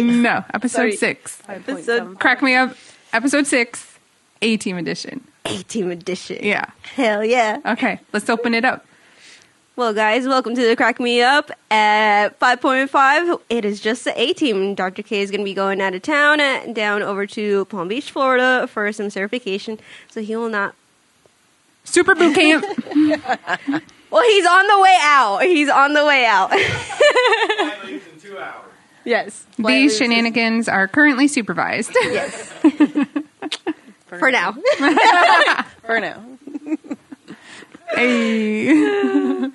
No, episode 6. Crack Me Up, episode 6, A-Team edition. A-Team edition. Yeah. Hell yeah. Okay, let's open it up. Well, guys, welcome to the Crack Me Up at 5.5. It is just the A-Team. Dr. K is going to be going out of town, down over to Palm Beach, Florida for some certification, so he will not... Super boot camp. Well, he's on the way out. He's on the way out. Flight leaves in 2 hours. Yes. These shenanigans are currently supervised. Yes. For now. For now. Hey. All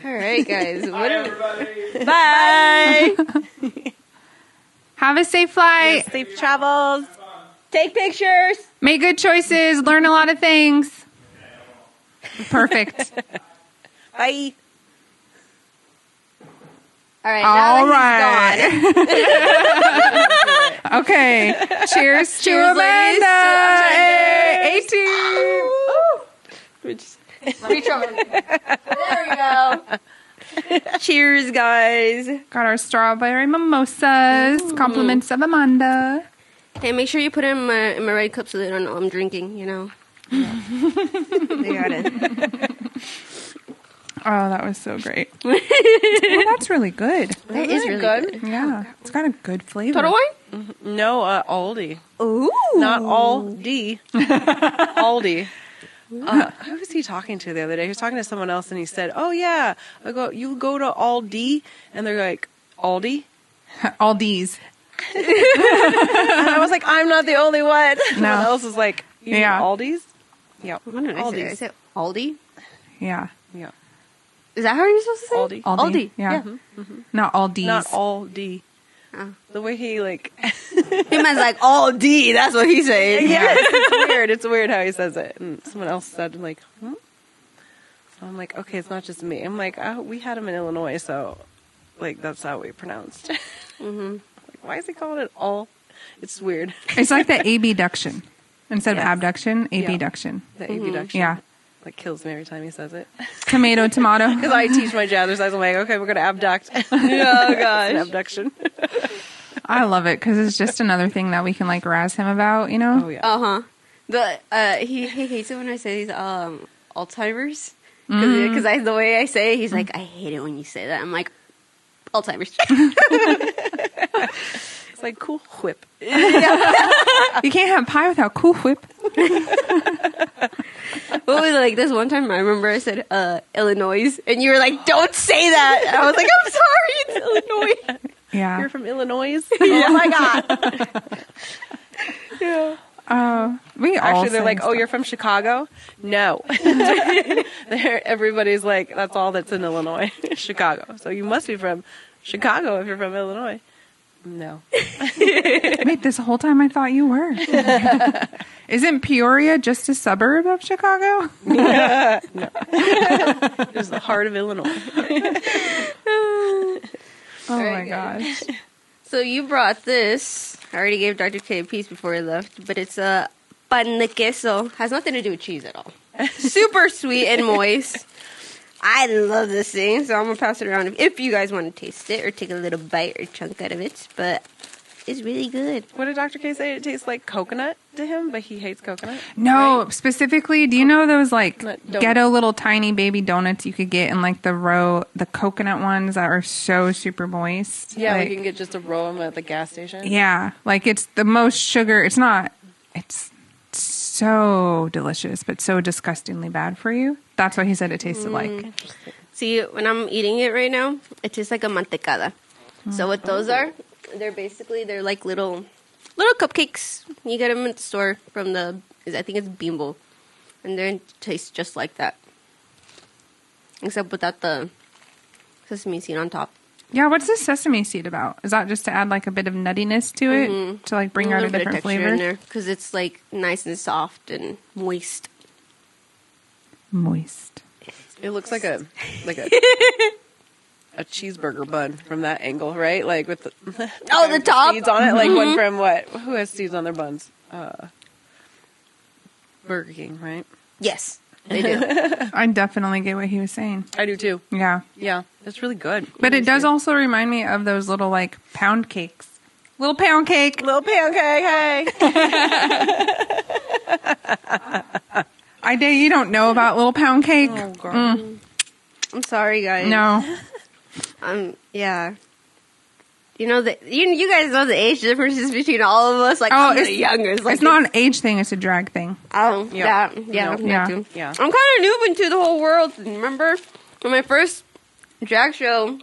right, guys. Bye, everybody. Bye. Have a safe flight. Safe travels. Take pictures. Make good choices. Learn a lot of things. Perfect. Bye. All right. All now that he's gone. Okay. Cheers to Cheers, ladies. Amanda. A-Team. Reach over. There we go. Cheers, guys. Got our strawberry mimosas. Compliments of Amanda. Hey, make sure you put it in my right cup so they don't know I'm drinking, you know. They got it. Oh, that was so great. Well, that's really good. That is really good. Yeah. It's got a good flavor. Total wine? No, Aldi. Ooh. Not Aldi. Aldi. Who was he talking to the other day? He was talking to someone else, and he said, "Oh yeah, you go to Aldi," and they're like, "Aldi." All D's. And I was like, "I'm not the only one." No. Someone else is like, "You mean Yeah. Aldi's?" Yeah. What did I say? I said Aldi? Yeah. Yeah. Is that how you're supposed to say Aldi. it? Aldi. Yeah. Not all D's. Not Aldi. Oh. The way he like. He meant like Aldi. That's what he's saying. Yes, it's weird. It's weird how he says it. And someone else said, like, hmm? So I'm like, okay, it's not just me. I'm like, oh, we had him in Illinois, so, like, that's how we pronounced. Like, why is he calling it all? It's weird. It's like the abduction. Instead of Yes. abduction, abduction. The abduction. Yeah. Like, kills me every time he says it. Tomato, tomato. Because I teach my jazzercise. I'm like, okay, we're going to abduct. Oh, It's gosh. an abduction. I love it because it's just another thing that we can like razz him about, you know? Oh, yeah. Uh-huh. He hates it when I say Alzheimer's. Because the way I say it, he's like, I hate it when you say that. I'm like, Alzheimer's. It's like, cool whip. You can't have pie without Cool Whip. What was like this one time? I remember I said Illinois, and you were like, "Don't say that." And I was like, "I'm sorry, it's Illinois." Yeah. You're from Illinois? Oh, my God. We all Actually, they're say like, oh, stuff. you're from Chicago? No. Everybody's like, that's all that's in Illinois, Chicago. So you must be from Chicago if you're from Illinois. No. Wait, this whole time I thought you were. Isn't Peoria just a suburb of Chicago? No. It's the heart of Illinois. Oh Right, my gosh. So you brought this. I already gave Dr. K a piece before he left, but it's a pan de queso. Has nothing to do with cheese at all. Super sweet and moist. I love this thing, so I'm gonna pass it around if you guys want to taste it or take a little bite or chunk out of it. But it's really good. What did Dr. K say? It tastes like coconut to him, but he hates coconut? No, Right? specifically, do you know those like Donut. ghetto little tiny baby donuts you could get in like the coconut ones that are so super moist? Yeah, like, we can get just a row of them at the gas station. yeah, like it's the most sugar. It's so delicious, but so disgustingly bad for you. That's what he said it tasted like. See, when I'm eating it right now, it tastes like a mantecada. So what those are, they're like little cupcakes. You get them at the store from I think it's Bimbo. And they taste just like that. Except without the sesame seed on top. Yeah, what's the sesame seed about? Is that just to add like a bit of nuttiness to it? To like bring out a little bit of different texture flavor? in there because it's like nice and soft and moist. Moist. It looks like a a cheeseburger bun from that angle, right? Like with the the top? seeds on it. Like one from what? Who has seeds on their buns? Burger King, right? Yes, they do. I definitely get what he was saying. I do too. Yeah. Yeah, it's really good. But it does also remind me of those little like pound cakes Little pound cake. Little pancake, hey. I dare you don't know about Little Pound Cake. Oh, girl. I'm sorry, guys. No. Yeah. You know you guys know the age differences between all of us. Like, I'm the youngest. Like, it's not an age thing. It's a drag thing. Oh, Yeah. yeah, No. Yeah. too. Yeah. I'm kind of noob into the whole world. Remember when my first drag show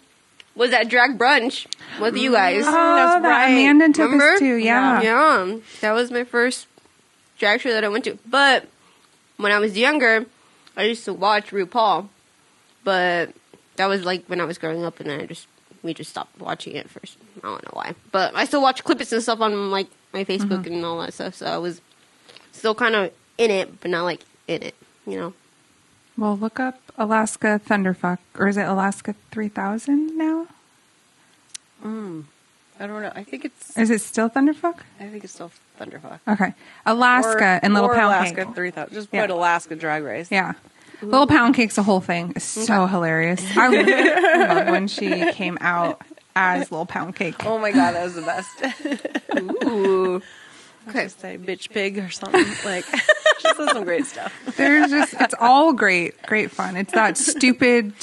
was at Drag Brunch with you guys? Oh, That's that right. Amanda took Remember? us to. Yeah. Yeah, that was my first drag show that I went to. But when I was younger, I used to watch RuPaul. But that was like when I was growing up, and then we just stopped watching it first. I don't know why, but I still watch clips and stuff on like my Facebook and all that stuff. So I was still kind of in it, but not like in it, you know. Well, look up Alaska Thunderfuck, or is it Alaska 3000 now? I don't know. I think it's still Thunderfuck? still Thunderfuck. Okay, Alaska and Little or Pound Alaska Cake. 3000. Just Yeah. put Alaska Drag Race. Yeah. Little Pound Cake's a whole thing. It's so hilarious. I love when she came out as Little Pound Cake. Oh my god, that was the best. Ooh. Okay, say bitch pig or something. Like, she says some great stuff. It's all great fun. It's that stupid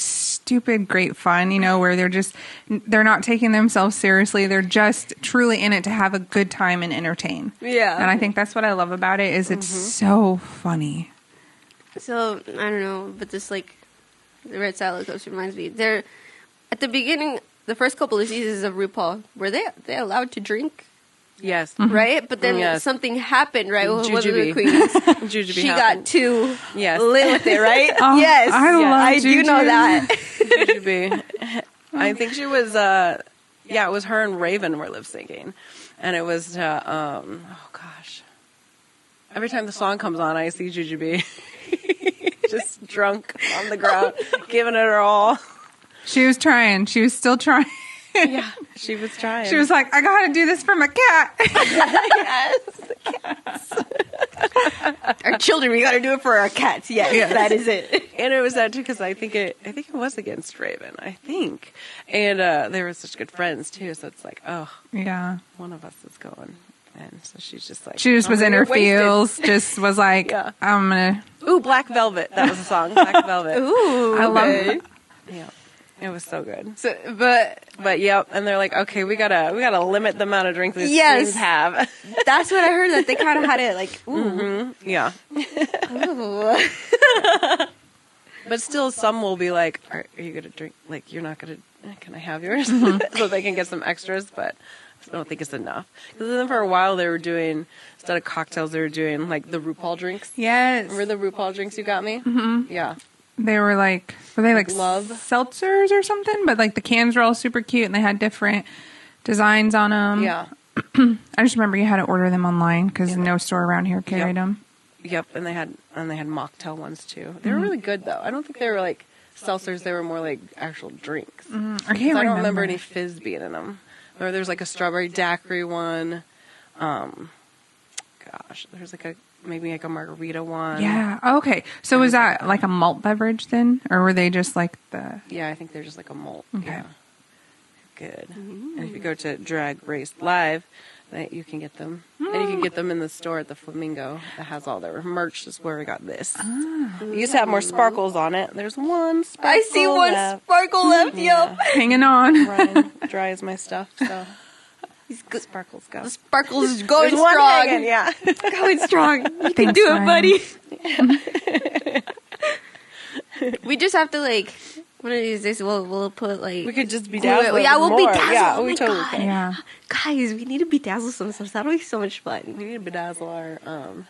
great fun, where they're not taking themselves seriously. They're just truly in it to have a good time and entertain. Yeah. And I think that's what I love about it is it's so funny. So I don't know, but this like the Red Salad Coast reminds me. They're at the beginning, the first couple of seasons of RuPaul, were they allowed to drink? Yes. Right? But then Yes. something happened, right? With one of the Jujubee. queens. Jujubee She happened. got too Yes. lit with it, right? Oh, yes. I love I do know Jujubee. that. Jujubee. I think she was, it was her and Raven were lip syncing. And it was, oh gosh. Every time the song comes on, I see Jujubee just drunk on the ground, giving it her all. She was trying. She was still trying. Yeah, she was trying. She was like, I gotta do this for my cat. Our children, we got to do it for our cats. Yes, that is it. And it was that too because I think it was against Raven. I think, and they were such good friends too. So it's like, oh, Yeah. one of us is going, and so she's just like, She just was in her feels, just was like, Yeah. I'm gonna. Ooh, Black Velvet. That was a song, Black Velvet. Ooh, I love okay. it. Yeah, it was so good. So, but But yep, and they're like, okay, we gotta limit the amount of drinks these Yes. queens have. that's what I heard, that they kind of had it like, ooh. Yeah, Ooh. but still, some will be like, are you gonna drink? Like, you're not gonna? Can I have yours? So they can get some extras, but I don't think it's enough. Because then for a while they were doing, instead of cocktails, they were doing like the RuPaul drinks. Yes. Remember the RuPaul drinks you got me? Mm-hmm. Yeah. They were like Love. seltzers or something, but like the cans were all super cute and they had different designs on them. Yeah. I just remember you had to order them online because no store around here carried them. Yep. And they had mocktail ones too. They were really good though. I don't think they were like seltzers. They were more like actual drinks. I can't 'Cause remember. I don't remember any fizz being in them. Or there's like a strawberry daiquiri one. There's like maybe a margarita one. Yeah. Oh, okay. So was that like a malt beverage then, or were they just like the? Yeah, I think they're just like a malt. Okay. Yeah. Good. And if you go to Drag Race Live, you can get them. And you can get them in the store at the Flamingo that has all their merch. This is where we got this. You used to have more sparkles on it. There's one sparkle I see one left. sparkle left, Yeah. Hanging on. Ryan dries my stuff, so He's good. sparkles go. The sparkles is going There's one strong. hanging, yeah. Going strong. You can Thanks, do it, Ryan. buddy. We just have to like one of these days. We'll put like We could just be glue it. dazzled. Yeah, we'll more. bedazzle. Yeah, Oh we my totally God. can. Yeah. Guys, we need to bedazzle some stuff. That'll be so much fun. We need to bedazzle our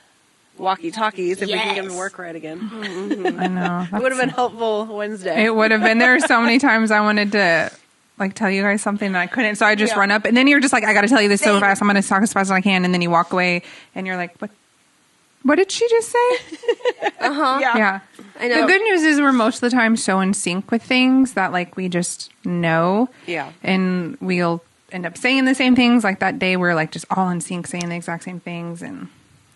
walkie-talkies if we can get them to work right again. I know. It would have been helpful Wednesday. It would have been. There were so many times I wanted to like tell you guys something and I couldn't, so I just run up, and then you're just like, I got to tell you this so fast. I'm going to talk as fast as I can, and then you walk away, and you're like, what did she just say? Yeah. I know. The good news is we're most of the time so in sync with things that like we just know. Yeah. And we'll end up saying the same things. Like that day we're like just all in sync saying the exact same things. And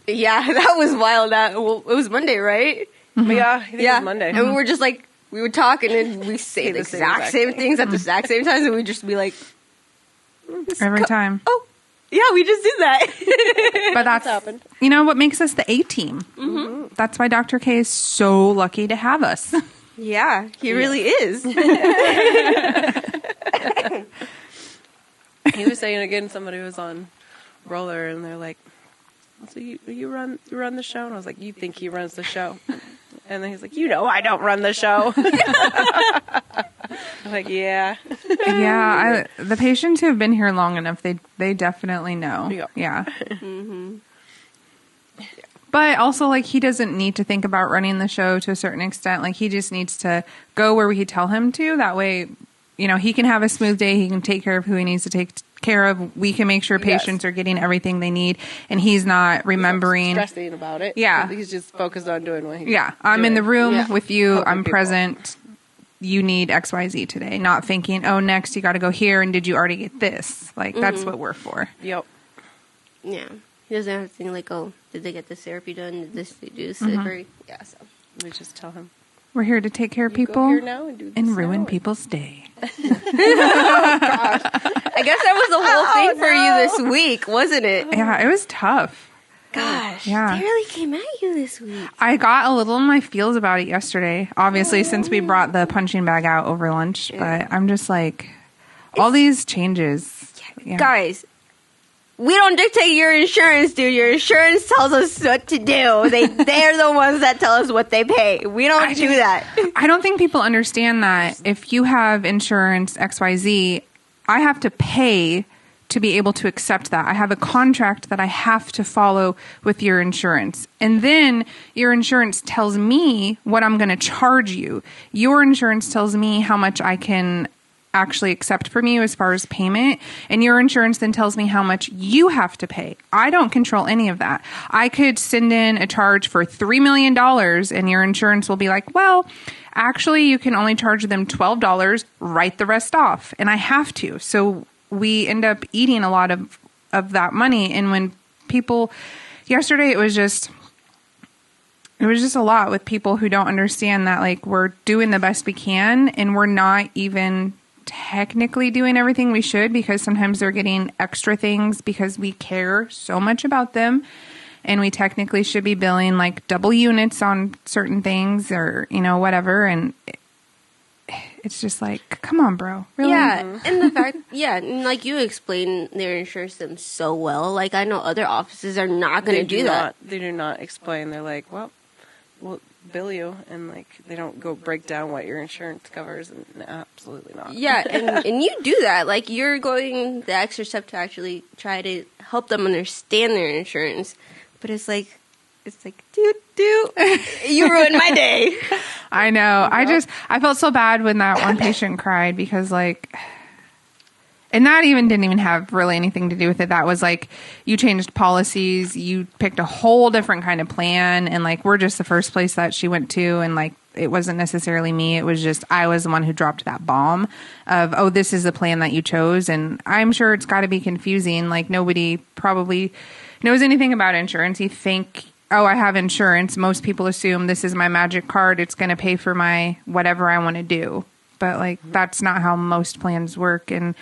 Yeah, that was wild. It was Monday, right? Yeah, I think it was Monday. And we were just like, we would talk and then we say the the same exact exact same thing. things at the exact same times, and we'd just be like, every time. oh, Yeah, we just did that. But that's happened. you know what makes us the A team. Mm-hmm. That's why Dr. K is so lucky to have us. Yeah, he really is. He was saying again, somebody was on roller, and they're like, "So you run the show?" And I was like, "You think he runs the show?" And then he's like, "You know, I don't run the show." I'm like, "Yeah, Yeah, the patients who have been here long enough, they definitely know. Yep. Yeah. But also, like, he doesn't need to think about running the show to a certain extent. Like, he just needs to go where we tell him to. That way, you know, he can have a smooth day. He can take care of who he needs to take care of. We can make sure patients are getting everything they need. And he's not remembering. stressing about it." Yeah. He's just focused on doing what he's I'm doing. in the room with you. Helping I'm people. present. You need XYZ today. Not thinking, oh, next you got to go here. And did you already get this? Like, that's what we're for. Yep. Yeah. He doesn't have to think like, oh, did they get this therapy done? Did this they do this surgery? Yeah, so. We just tell him, We're here to take care of "You go people here now and do this and ruin now." people's day. I guess that was the whole thing for you this week, wasn't it? Yeah, it was tough. Gosh, Yeah. they really came at you this week. I got a little in my feels about it yesterday, obviously, since we brought the punching bag out over lunch. But I'm just like, all these changes. Yeah. Guys, we don't dictate your insurance, dude. Your insurance tells us what to do. They're the ones that tell us what they pay. We don't do that. I don't think people understand that if you have insurance XYZ, I have to pay to be able to accept that. I have a contract that I have to follow with your insurance. And then your insurance tells me what I'm going to charge you. Your insurance tells me how much I can actually accept from you as far as payment, and your insurance then tells me how much you have to pay. I don't control any of that. I could send in a charge for $3 million and your insurance will be like, well, actually you can only charge them $12, write the rest off. And I have to. So we end up eating a lot of that money. And when people, yesterday it was just a lot with people who don't understand that, like, we're doing the best we can and we're not even technically doing everything we should, because sometimes they're getting extra things because we care so much about them, and we technically should be billing like double units on certain things, or, you know, whatever. And it's just like, come on, bro. Really? Yeah, and the fact, and like you explain their insurance to them so well. Like, I know other offices are not going to do that. They do not explain. They're like, well, we'll bill you, and like they don't go break down what your insurance covers, and absolutely not. Yeah, and you do that. Like, you're going the extra step to actually try to help them understand their insurance. But it's like, dude, you ruined my day. I know. I felt so bad when that one patient cried, because like, and that didn't even have really anything to do with it. That was like, you changed policies, you picked a whole different kind of plan, and like, we're just the first place that she went to, and like, it wasn't necessarily me. It was just, I was the one who dropped that bomb of, oh, this is the plan that you chose. And I'm sure it's got to be confusing. Like, nobody probably knows anything about insurance. You think, oh, I have insurance. Most people assume this is my magic card. It's going to pay for my whatever I want to do. But like, that's not how most plans work. And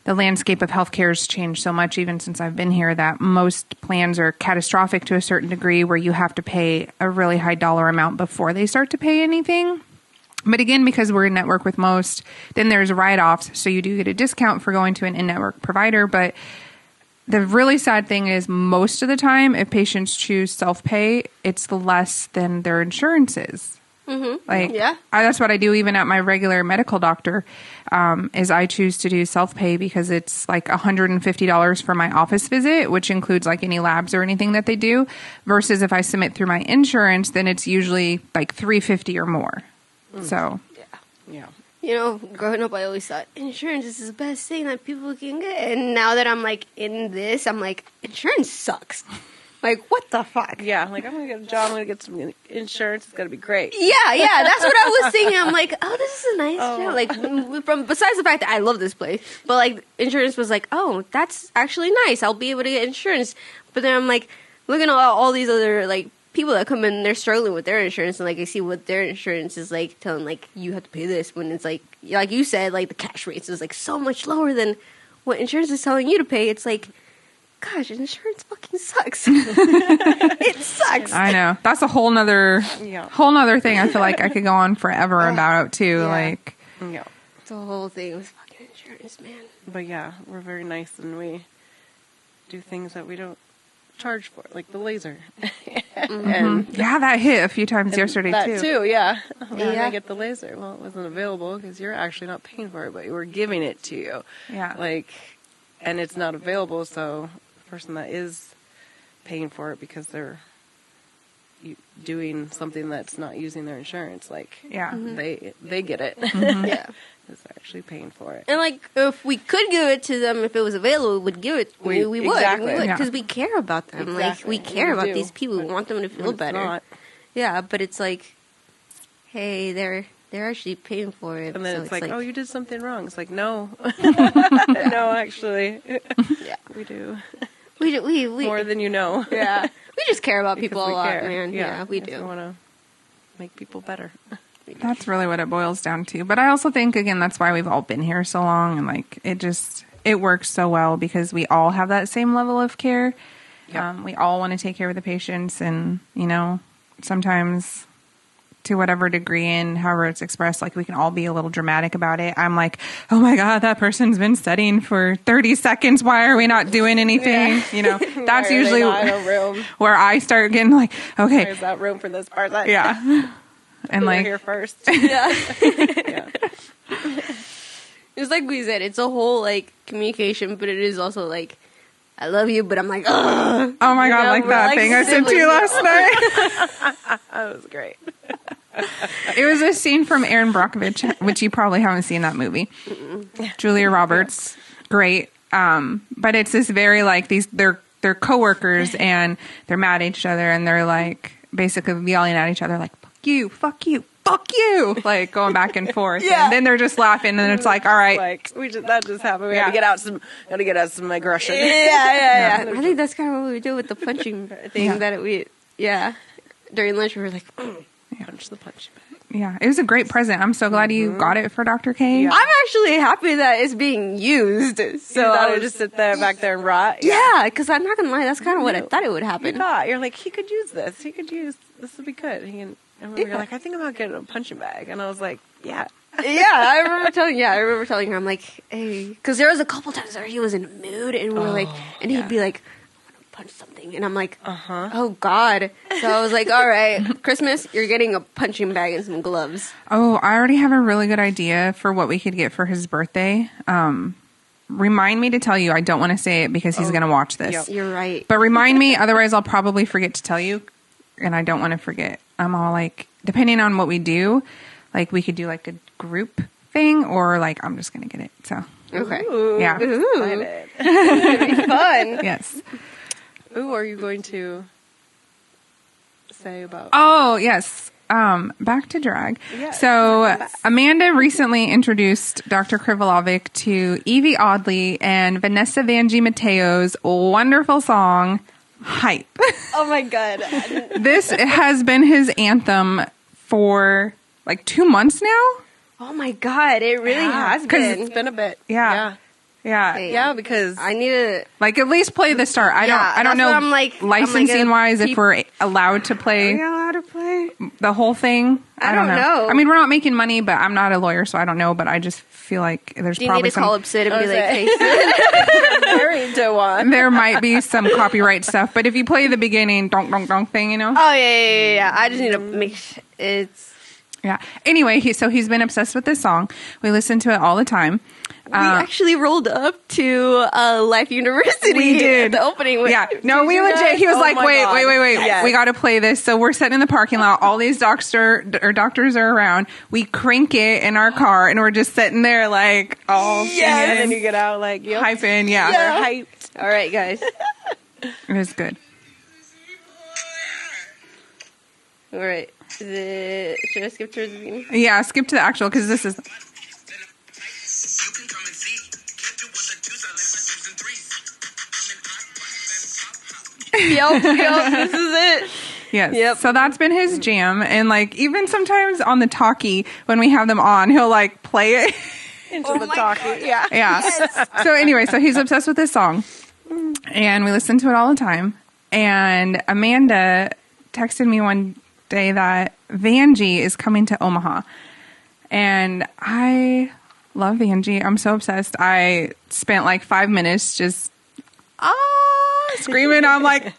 the landscape of healthcare has changed so much, even since I've been here, that most plans are catastrophic to a certain degree, where you have to pay a really high dollar amount before they start to pay anything. But again, because we're in network with most, then there's write-offs. So you do get a discount for going to an in-network provider. But the really sad thing is, most of the time, if patients choose self-pay, it's less than their insurance is. Mm-hmm. Like, that's what I do even at my regular medical doctor, is I choose to do self-pay, because it's like $150 for my office visit, which includes like any labs or anything that they do, versus if I submit through my insurance, then it's usually like $350 or more. So, Yeah. You know, growing up, I always thought insurance is the best thing that people can get. And now that I'm like in this, I'm like, insurance sucks. Like, what the fuck? Yeah, like, I'm going to get a job, I'm going to get some insurance, it's going to be great. Yeah, that's what I was thinking. I'm like, oh, this is a nice job. Like, besides the fact that I love this place, but like, insurance was like, oh, that's actually nice. I'll be able to get insurance. But then I'm like, looking at all these other like people that come in, they're struggling with their insurance, and like, I see what their insurance is like, telling like, you have to pay this, when it's like you said, like, the cash rates is like so much lower than what insurance is telling you to pay. It's like, gosh, insurance fucking sucks. It sucks. I know. That's a whole nother thing I feel like I could go on forever about too. Yeah. Like, Yeah. The whole thing with fucking insurance, man. But yeah, we're very nice and we do things that we don't charge for, like the laser. And yeah, that hit a few times yesterday that too. yeah. Why did Yeah. I get the laser? Well, it wasn't available because you're actually not paying for it, but we're giving it to you. Yeah. Like, and it's not available, so the person that is paying for it because they're doing something that's not using their insurance, like, Yeah. they get it. Yeah. Because they're actually paying for it. And like, if we could give it to them, if it was available, we would give it. We would. Exactly. We would, Yeah. because we care about them. Exactly. Like, we care We about do. these people. We want them to When feel it's better. not, Yeah, but it's like, hey, they're actually paying for it. and then so it's like, oh, you did something wrong. It's like, no. No, actually. Yeah. We do. we More than you know. yeah, we just care about people Because a we lot, care. man. Yeah, we because do. We want to make people better. That's really what it boils down to. But I also think, again, that's why we've all been here so long. And like, it works so well because we all have that same level of care. Yep. We all want to take care of the patients, and, you know, sometimes to whatever degree and however it's expressed, like, we can all be a little dramatic about it. I'm like, oh my God, that person's been studying for 30 seconds. Why are we not doing anything? You know, that's Why are usually they not in a room. where I start getting like, okay, There's that room for this person. yeah. And We're like, here first. Yeah. Yeah. It's like we said, it's a whole like communication, but it is also like, I love you, but I'm like, ugh. oh my You God, know, like we're that like thing I sent to you siblings. last night. That was great. It was a scene from Aaron Brockovich, which you probably haven't seen that movie. Julia Roberts, great. But it's this very like they're coworkers and they're mad at each other and they're like basically yelling at each other like fuck you, like going back and forth. Yeah. And then they're just laughing and it's like, all right. Like that just happened. We Yeah. had to get out some aggression. Yeah. I think that's kind of what we do with the punching thing during lunch we were like, Punch the punch bag. Yeah, it was a great present. I'm so glad you got it for Dr. K. Yeah. I'm actually happy that it's being used. So So I I was would just sit there back there and rot. yeah, because I'm not gonna lie, that's kind of what I thought it would You happen. thought you're like he could use this. This would be good. And we were like, I think about getting a punching bag, and I was like, yeah. Yeah, I remember telling her, I'm like, hey, because there was a couple times where he was in a mood, and we were like, and he'd be like, I want to punch something, and I'm like, oh God. So I was like, all right, Christmas, you're getting a punching bag and some gloves. Oh, I already have a really good idea for what we could get for his birthday. Remind me to tell you. I don't want to say it because he's going to watch this. Yep. You're right. But remind me, otherwise I'll probably forget to tell you. And I don't want to forget. I'm all like, depending on what we do, like we could do like a group thing or like I'm just going to get it. So, Okay. Ooh, yeah. excited. It'd be fun. Yes. Ooh, are you going to say about? Oh, yes. Back to drag. Yes. So Amanda recently introduced Dr. Krivolovic to Evie Oddly and Vanessa Vanjie Mateo's wonderful song, Hype. Oh my God. This has been his anthem for like 2 months now. Oh my God. It really has 'cause been. It's been a bit. Yeah. Yeah. Hey. Yeah, because I need to. Like at least play the start. I Yeah, don't that's know what I'm like- licensing wise if peop- we're allowed to play allowed to play? the whole thing. I don't know. I mean, we're not making money, but I'm not a lawyer, so I don't know. But I just feel like there's Do you need probably to call up Sid and be like, Okay. hey, Sid? married to one. there might be some copyright stuff. But if you play the beginning donk donk donk thing, you know. Oh, yeah. I just need to make sure it's. Yeah. Anyway, he's been obsessed with this song. We listen to it all the time. We actually rolled up to Life University. We did. The opening. With, Yeah, no, Did we you legit. guys? He was Oh like, my God. wait. Yes. We got to play this. So we're sitting in the parking lot. All these doctors are around. We crank it in our car, and we're just sitting there like all And then singing, you get out like, yep. hyping. Yeah, They're hyped. All right, guys. it was good. All right. Should I skip towards the beginning? Yeah, skip to the actual because this is. Yep. This is it. Yes. Yep. So that's been his jam, and like even sometimes on the talkie when we have them on, he'll like play it. Into the talkie. Yeah. Yeah. So anyway, so he's obsessed with this song. and we listened to it all the time. And Amanda texted me one day that Vanjie is coming to Omaha. And I love Vanjie. I'm so obsessed. I spent like 5 minutes just screaming. I'm like,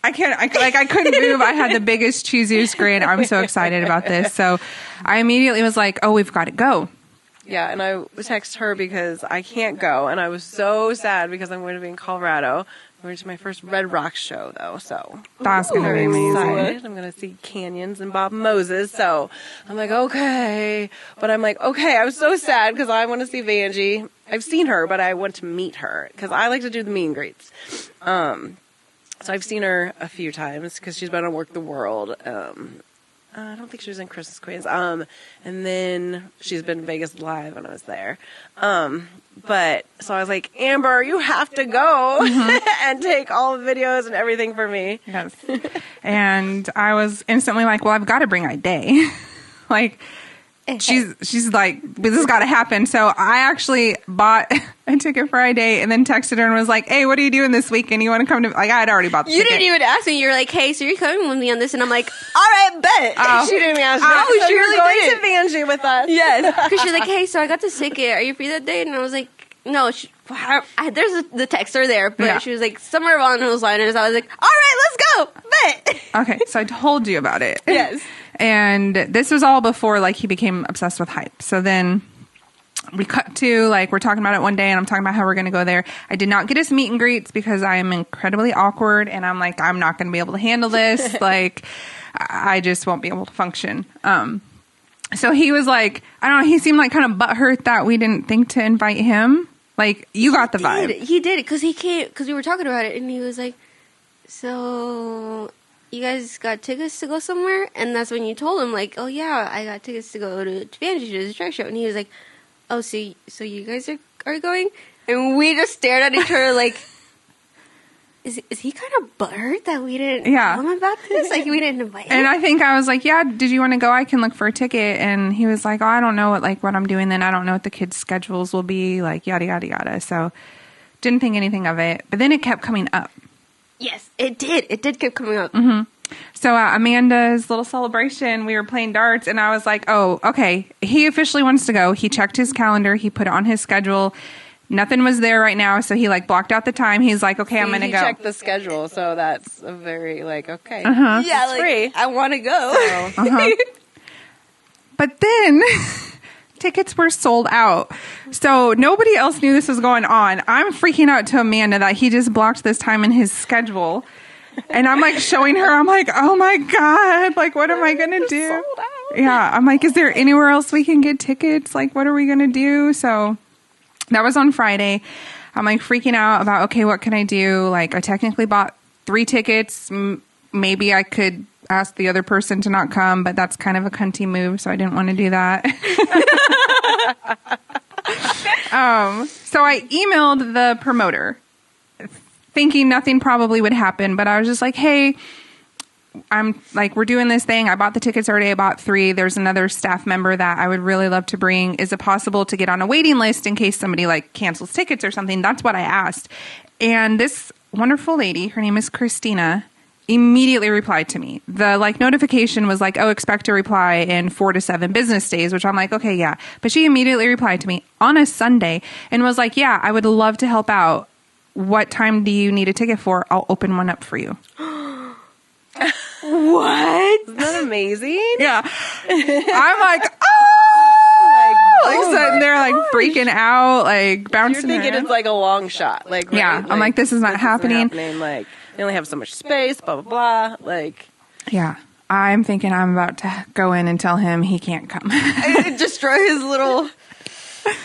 I couldn't move. I had the biggest, cheesiest grin. I'm so excited about this. So I immediately was like, oh, we've got to go. Yeah, and I text her because I can't go, and I was so sad because I'm going to be in Colorado. I'm going to my first Red Rocks show, though, so That's going to be amazing. excited. I'm going to see Canyons and Bob Moses, so I'm like, okay. But I'm like, okay, I'm so sad because I want to see Vanjie. I've seen her, but I want to meet her because I like to do the meet and greets. So I've seen her a few times because she's been on Work the World. I don't think she was in Christmas Queens. And then she's been in Vegas Live when I was there. But so I was like, Amber, you have to go and take all the videos and everything for me. Yes. And I was instantly like, well, I've got to bring Ide. Like, she's like, this has got to happen. So I actually bought a ticket for Ide and then texted her and was like, hey, what are you doing this weekend? You want to come to, like, I had already bought the ticket. You didn't even ask me. You were like, hey, so you're coming with me on this? And I'm like, all right, bet. Oh. She didn't ask me. Oh, So she you're really going did. to Vanjie with us. Yes. Because she's like, hey, so I got the ticket. Are you free that day? And I was like, no. There's the texter there, but Yeah. she was like, somewhere along those lines. I was like, all right, let's go. Bet. Okay, so I told you about it. Yes. And this was all before, like, he became obsessed with hype. So then we cut to, like, we're talking about it one day, and I'm talking about how we're going to go there. I did not get us meet and greets because I am incredibly awkward, and I'm like, I'm not going to be able to handle this. Like, I just won't be able to function. So he was like, I don't know, he seemed like kind of butthurt that we didn't think to invite him. Like, you got the vibe. He did, because he came, because we were talking about it, and he was like, so you guys got tickets to go somewhere? And that's when you told him, like, oh yeah, I got tickets to go to Vanjie to the drag show. And he was like, oh, so you guys are going? And we just stared at each other like, is he kind of butthurt that we didn't tell him about this? Like, we didn't invite him? And I think I was like, yeah, did you want to go? I can look for a ticket. And he was like, oh, I don't know what I'm doing then. I don't know what the kids' schedules will be, like, yada, yada, yada. So didn't think anything of it. But then it kept coming up. Yes, it did. It did keep coming up. Mm-hmm. So Amanda's little celebration, we were playing darts, and I was like, oh, okay. He officially wants to go. He checked his calendar. He put it on his schedule. Nothing was there right now, so he, like, blocked out the time. He's like, okay, I'm going to go. He checked the schedule, so that's a very, like, okay. Uh-huh. Yeah, it's like, free. I want to go. So. Uh-huh. But then tickets were sold out. So nobody else knew this was going on. I'm freaking out to Amanda that he just blocked this time in his schedule. And I'm like showing her, I'm like, oh my God, like, what am I going to do? Sold out. Yeah. I'm like, is there anywhere else we can get tickets? Like, what are we going to do? So that was on Friday. I'm like freaking out about, okay, what can I do? Like, I technically bought 3 tickets. Maybe I could ask the other person to not come, but that's kind of a cunty move, so I didn't want to do that. So I emailed the promoter thinking nothing probably would happen, but I was just like, hey, I'm like, we're doing this thing. I bought the tickets already. I bought 3. There's another staff member that I would really love to bring. Is it possible to get on a waiting list in case somebody like cancels tickets or something? That's what I asked. And this wonderful lady, her name is Christina, immediately replied to me. The like notification was like, oh, expect a reply in 4 to 7 business days, which I'm like, okay, yeah. But she immediately replied to me on a Sunday and was like, yeah, I would love to help out. What time do you need a ticket for? I'll open one up for you. What? Isn't that amazing? Yeah. I'm like, oh! Like sitting there like freaking out, like bouncing You're thinking around. it's like a long shot. Like, Yeah, right? I'm like, this is not happening. Like, they only have so much space, blah, blah, blah. Like, Yeah. I'm thinking I'm about to go in and tell him he can't come. Destroy his little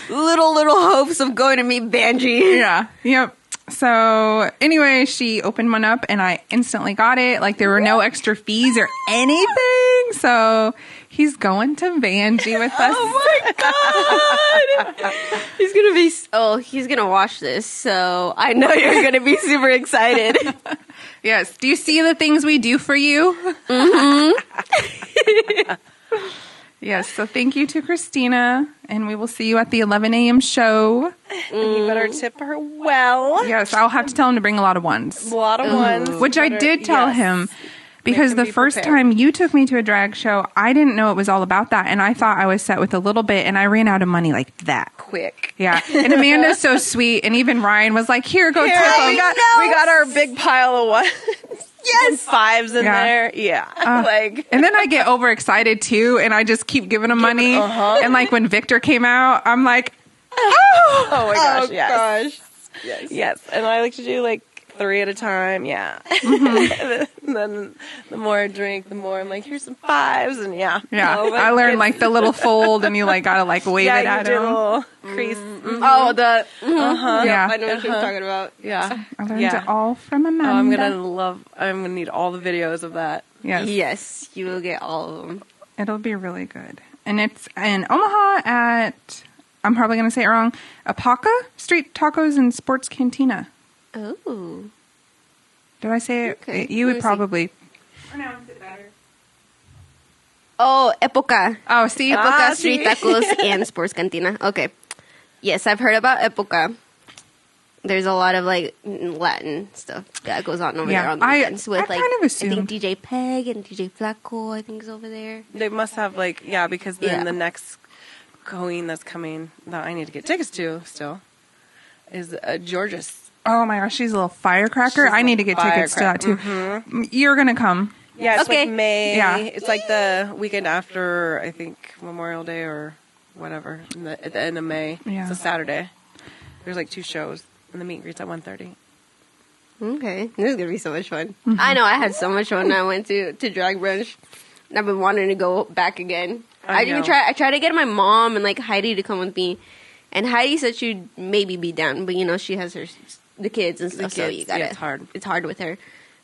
hopes of going to meet Vanjie. Yeah. Yep. So anyway, she opened one up and I instantly got it. Like there were no extra fees or anything. So he's going to Vanjie with us. Oh my God. He's going to watch this. So I know you're going to be super excited. Yes. Do you see the things we do for you? Mm-hmm. Yes, so thank you to Christina, and we will see you at the 11 a.m. show. You better tip her well. Yes, I'll have to tell him to bring a lot of ones. A lot of ones. Which I did tell him, because him the be first prepared. time you took me to a drag show, I didn't know it was all about that, and I thought I was set with a little bit, and I ran out of money like that. Quick. Yeah, and Amanda's so sweet, and even Ryan was like, here, go tip him. we got our big pile of ones. Yes, fives in there. Yeah, And then I get overexcited too, and I just keep giving him money. And like when Victor came out, I'm like, oh my gosh, Gosh. yes. And I like to do like 3 at a time. Yeah. And then the more I drink, the more I'm like, here's some fives, and yeah. I learned like the little fold, and you like gotta like wave it at you do a him. little crease. Oh, the Yeah, I know what you're talking about. Yeah. I learned it all from Amanda. I'm gonna need all the videos of that. Yes, You will get all of them. it'll be really good. And it's in Omaha at, I'm probably gonna say it wrong, Apaca Street Tacos and Sports Cantina. Oh. Did I say it? Okay. You Let would me probably pronounce it better. Oh, Época. Oh, see? Época Street Tacos and Sports Cantina. Okay. Yes, I've heard about Época. There's a lot of like Latin stuff that goes on over there on the weekends with I like kind of I assumed. think DJ Peg and DJ Flaco I think is over there. They must have like because then the next queen that's coming that I need to get tickets to still is Georges. Oh my gosh, she's a little firecracker. She's I a need to get tickets to that too. You're gonna come. Yeah, it's Okay. like May. Yeah. It's like the weekend after, I think, Memorial Day or whatever, at the end of May. Yeah. It's a Saturday. There's like 2 shows, and the meet and greet's at 1:30. Okay, this is gonna be so much fun. I know I had so much fun when I went to drag brunch. And I've been wanting to go back again. I I tried to get my mom and like Heidi to come with me, and Heidi said she'd maybe be down, but she has the kids and stuff, so you got it's hard. It's hard with her.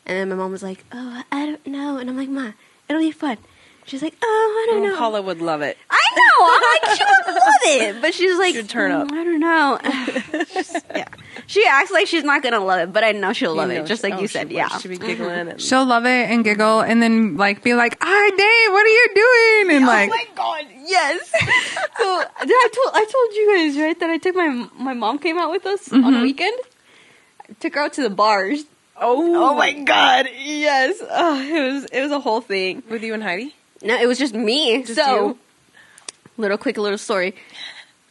And then my mom was like, "Oh, I don't know," and I'm like, "Ma, it'll be fun." She's like, "Oh, I don't know." Paula would love it. I know. I'm like, she would love it, but she's like, She'd turn up. I don't know. Yeah, she acts like she's not gonna love it, but I know she'll love it, just like you said. She Yeah. should be giggling. And She'll love it and giggle, and then like be like, "Hi, Dave, what are you doing?" And like, Oh my god, yes. So I told you guys, right, that I took my mom came out with us on a weekend. I took her out to the bars. oh my god, yes. Oh, it was a whole thing. with you and Heidi? No, it was just me. Just so you? little story.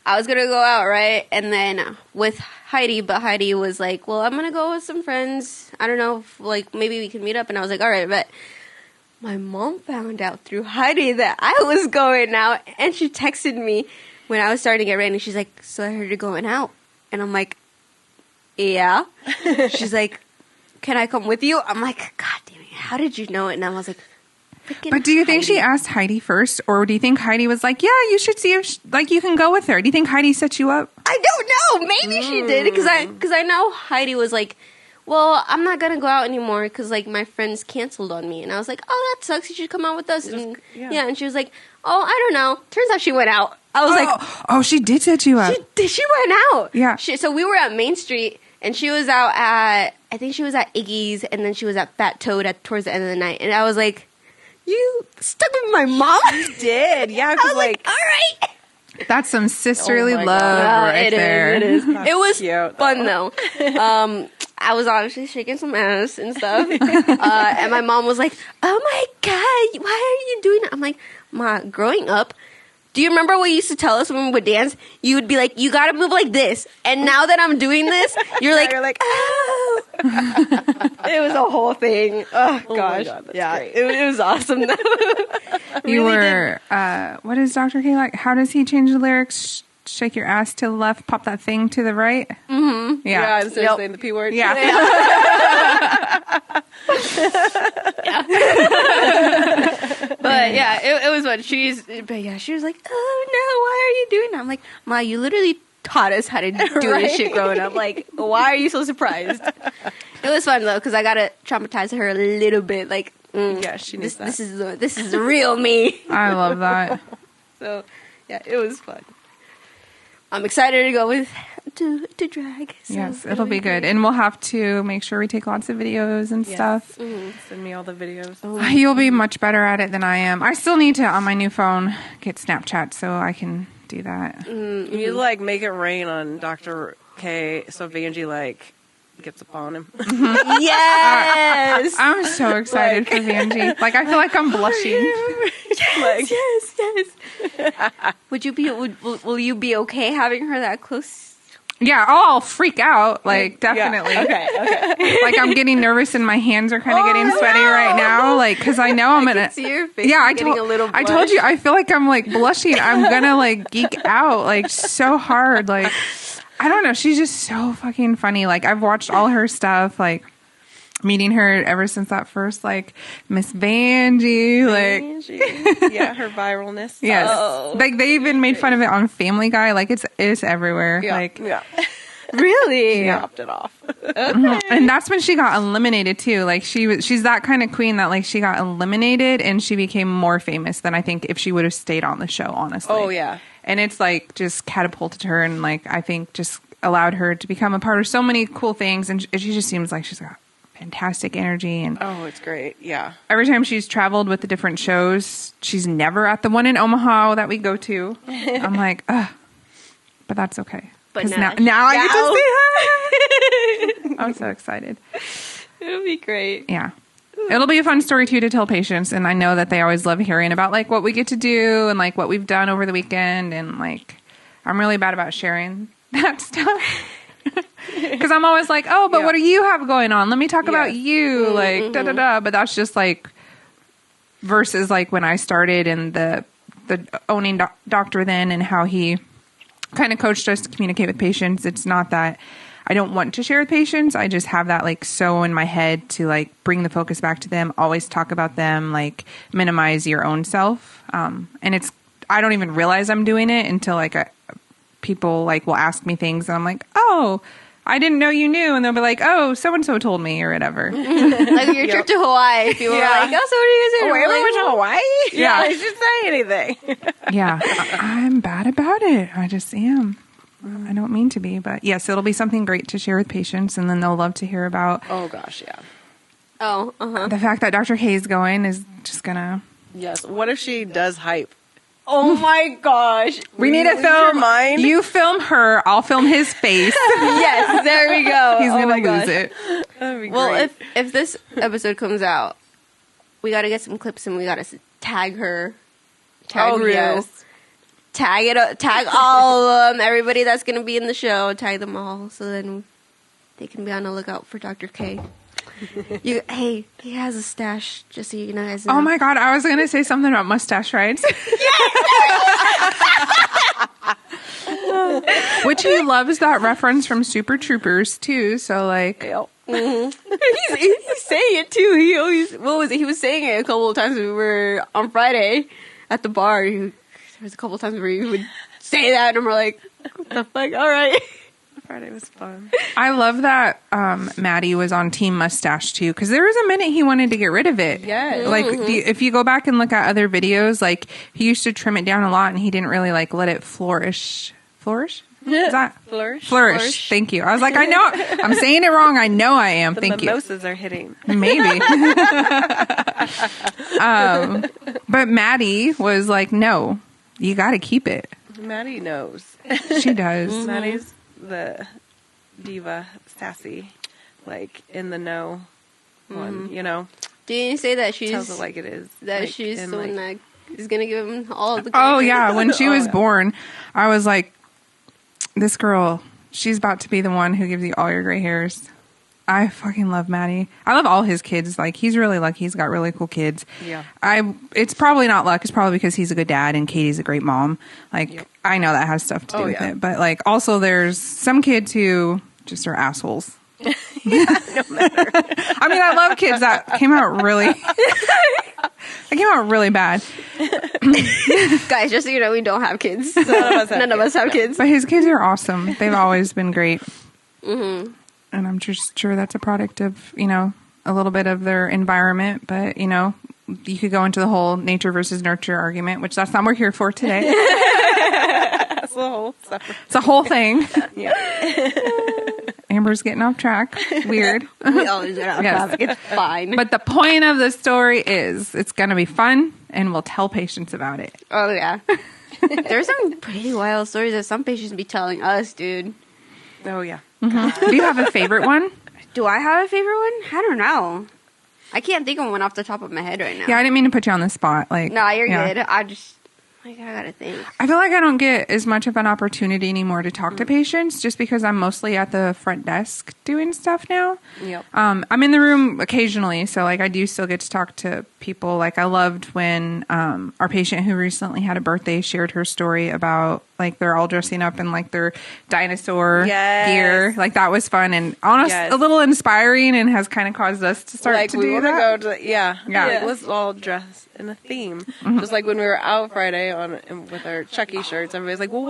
I was gonna go out, right? And then with Heidi, but Heidi was like, "Well, I'm gonna go with some friends. I don't know, if, like maybe we can meet up." And I was like, "All right," but my mom found out through Heidi that I was going out, and she texted me when I was starting to get ready. She's like, "So I heard you're going out," and I'm like, "Yeah." She's like, "Can I come with you?" I'm like, "God damn it, how did you know it?" And I was like, but do you think she asked Heidi first, or do you think Heidi was like, "Yeah, you should see if you can go with her"? Do you think Heidi set you up? I don't know. Maybe she did because I know Heidi was like, "Well, I'm not gonna go out anymore because like my friends canceled on me," and I was like, "Oh, that sucks. You should come out with us." And and she was like, "Oh, I don't know." Turns out she went out. I was like, she did set you up. She went out. Yeah. So we were at Main Street, and she was out at I think she was at Iggy's, and then she was at Fat Toad towards the end of the night, and I was like, "You stuck with my mom?" Did yeah? I was like, "All right." That's some sisterly Oh my love God. right it there. is. It was cute, fun though. I was honestly shaking some ass and stuff, and my mom was like, "Oh my god, why are you doing that?" I'm like, "Ma, growing up, do you remember what you used to tell us when we would dance? You would be like, you gotta move like this. And now that I'm doing this, you're like, oh." It was a whole thing. Oh, gosh. God, that's yeah, great. it was awesome. You were, what is Dr. K like? How does he change the lyrics? Shake your ass to the left, pop that thing to the right. Mm-hmm. Yeah. Instead of saying the P word. Yeah. But yeah, it was fun. She was like, "Oh no, why are you doing that?" I'm like, "Ma, you literally taught us how to do this shit growing up. Like, why are you so surprised?" It was fun though, because I got to traumatize her a little bit. Like, Yeah, she needs that. this is the real me. I love that. So yeah, it was fun. I'm excited to go with to drag. So Yes, it'll be good. And we'll have to make sure we take lots of videos and stuff. Send me all the videos. You'll be much better at it than I am. I still need to, on my new phone, get Snapchat so I can do that. You like make it rain on Dr. K so Vanjie like gets upon him. Yes. I'm so excited for Vanjie. Like, I feel like I'm blushing. Yes. Would you be? Will you be okay having her that close? Yeah, I'll freak out. Like, definitely. Okay. Like, I'm getting nervous and my hands are kind of getting sweaty right now. Like, because I know I'm gonna. See your face. Yeah, getting a little. I told you. I feel like I'm like blushing. I'm gonna like geek out like so hard. Like, I don't know. She's just so fucking funny. Like, I've watched all her stuff. Like, meeting her ever since that first like Miss Vanjie. Like, yeah, her viralness. yes, like they even made fun of it on Family Guy. Like, it's everywhere. Yeah. Like, yeah. Really? Dropped it off. and that's when she got eliminated too. Like, she's that kind of queen that like she got eliminated and she became more famous than I think if she would have stayed on the show, honestly. Oh yeah. And it's like just catapulted her and like I think just allowed her to become a part of so many cool things, and she just seems like she's got fantastic energy. And Oh, it's great. Yeah. every time she's traveled with the different shows, she's never at the one in Omaha that we go to. I'm like, ugh, but that's okay. But now I get to see her. I'm so excited. It'll be great. Yeah. It'll be a fun story too to tell patients, and I know that they always love hearing about like what we get to do and like what we've done over the weekend, and like I'm really bad about sharing that stuff because I'm always like, oh, but what do you have going on? Let me talk about you, like da da da. But that's just like versus like when I started and the owning doctor then and how he kind of coached us to communicate with patients. It's not that I don't want to share with patients. I just have that like so in my head to like bring the focus back to them, always talk about them, like minimize your own self. And I don't even realize I'm doing it until like people like will ask me things and I'm like, oh, I didn't know you knew. And they'll be like, oh, so-and-so told me or whatever. Like your trip to Hawaii. People were like, oh, so what are you guys doing? Wait, we went to Hawaii? Yeah. I should say anything. Yeah, I'm bad about it. I just am. I don't mean to be, but yes, it'll be something great to share with patients, and then they'll love to hear about. Oh gosh, yeah. Oh, the fact that Dr. K is going is just gonna. Yes. What if she does hype? oh my gosh. We need to lose your film. mind? You film her. I'll film his face. Yes, there we go. He's Oh gonna my lose gosh. it. That'd be Well, great. if this episode comes out, we got to get some clips and we got to tag her. Tag Rue. yes. Tag it up, tag all of them, everybody that's going to be in the show, tag them all so then they can be on the lookout for Dr. K. Hey, he has a stash, just so you guys know. Oh my god, I was gonna say something about mustache rides. Which he loves that reference from Super Troopers too. So like, Yep. He's saying it too. He always, what was it? He was saying it a couple of times when we were on Friday at the bar. There was a couple of times where he would say that, and we're like, what the fuck? All right. Friday was fun. I love that Maddie was on Team Mustache too, because there was a minute he wanted to get rid of it. Yes. Like if you go back and look at other videos, like he used to trim it down a lot, and he didn't really like let it flourish. Flourish? Is that Flourish. Thank you. I was like, I know I'm saying it wrong. I know I am. The Thank you. mimosas are hitting. Maybe. But Maddie was like, no, you got to keep it. Maddie knows. She does. Maddie's the diva, sassy, like in the know one, you know? Didn't you say that she's Tells it like it is. that like, she's and, the one like, that is gonna give him all the Oh credit? yeah, when she Oh, was yeah. born, I was like, this girl, she's about to be the one who gives you all your gray hairs. I fucking love Maddie. I love all his kids. Like, he's really lucky. He's got really cool kids. Yeah. It's probably not luck. It's probably because he's a good dad and Katie's a great mom. Like, Yep. I know that has stuff to do Oh, with yeah. it. But like, also there's some kids who just are assholes. I mean, I love kids that came out really bad. Guys, just so you know, we don't have kids. So None of us have kids. But his kids are awesome. They've always been great. Mm-hmm. And I'm just sure that's a product of, a little bit of their environment. But, you could go into the whole nature versus nurture argument, which that's not what we're here for today. That's the whole separate. It's a whole thing. Yeah. Amber's getting off track. Weird. We always get off Yes. topic. It's fine. But the point of the story is it's going to be fun, and we'll tell patients about it. Oh, yeah. There's some pretty wild stories that some patients be telling us, dude. Oh yeah. Do you have a favorite one? Do I have a favorite one? I don't know. I can't think of one off the top of my head right now. Yeah, I didn't mean to put you on the spot. Like, No, you're yeah. good. I gotta think. I feel like I don't get as much of an opportunity anymore to talk to patients just because I'm mostly at the front desk doing stuff now. Yep. I'm in the room occasionally, so like I do still get to talk to people. Like I loved when our patient who recently had a birthday shared her story about like they're all dressing up in like their dinosaur Yes. gear. Like that was fun and honest, Yes. a little inspiring, and has kind of caused us to start Like to we do want to that. go to Yeah. Like, let's all dress in a theme. Just like when we were out Friday with our Chucky shirts, everybody's like, "Well,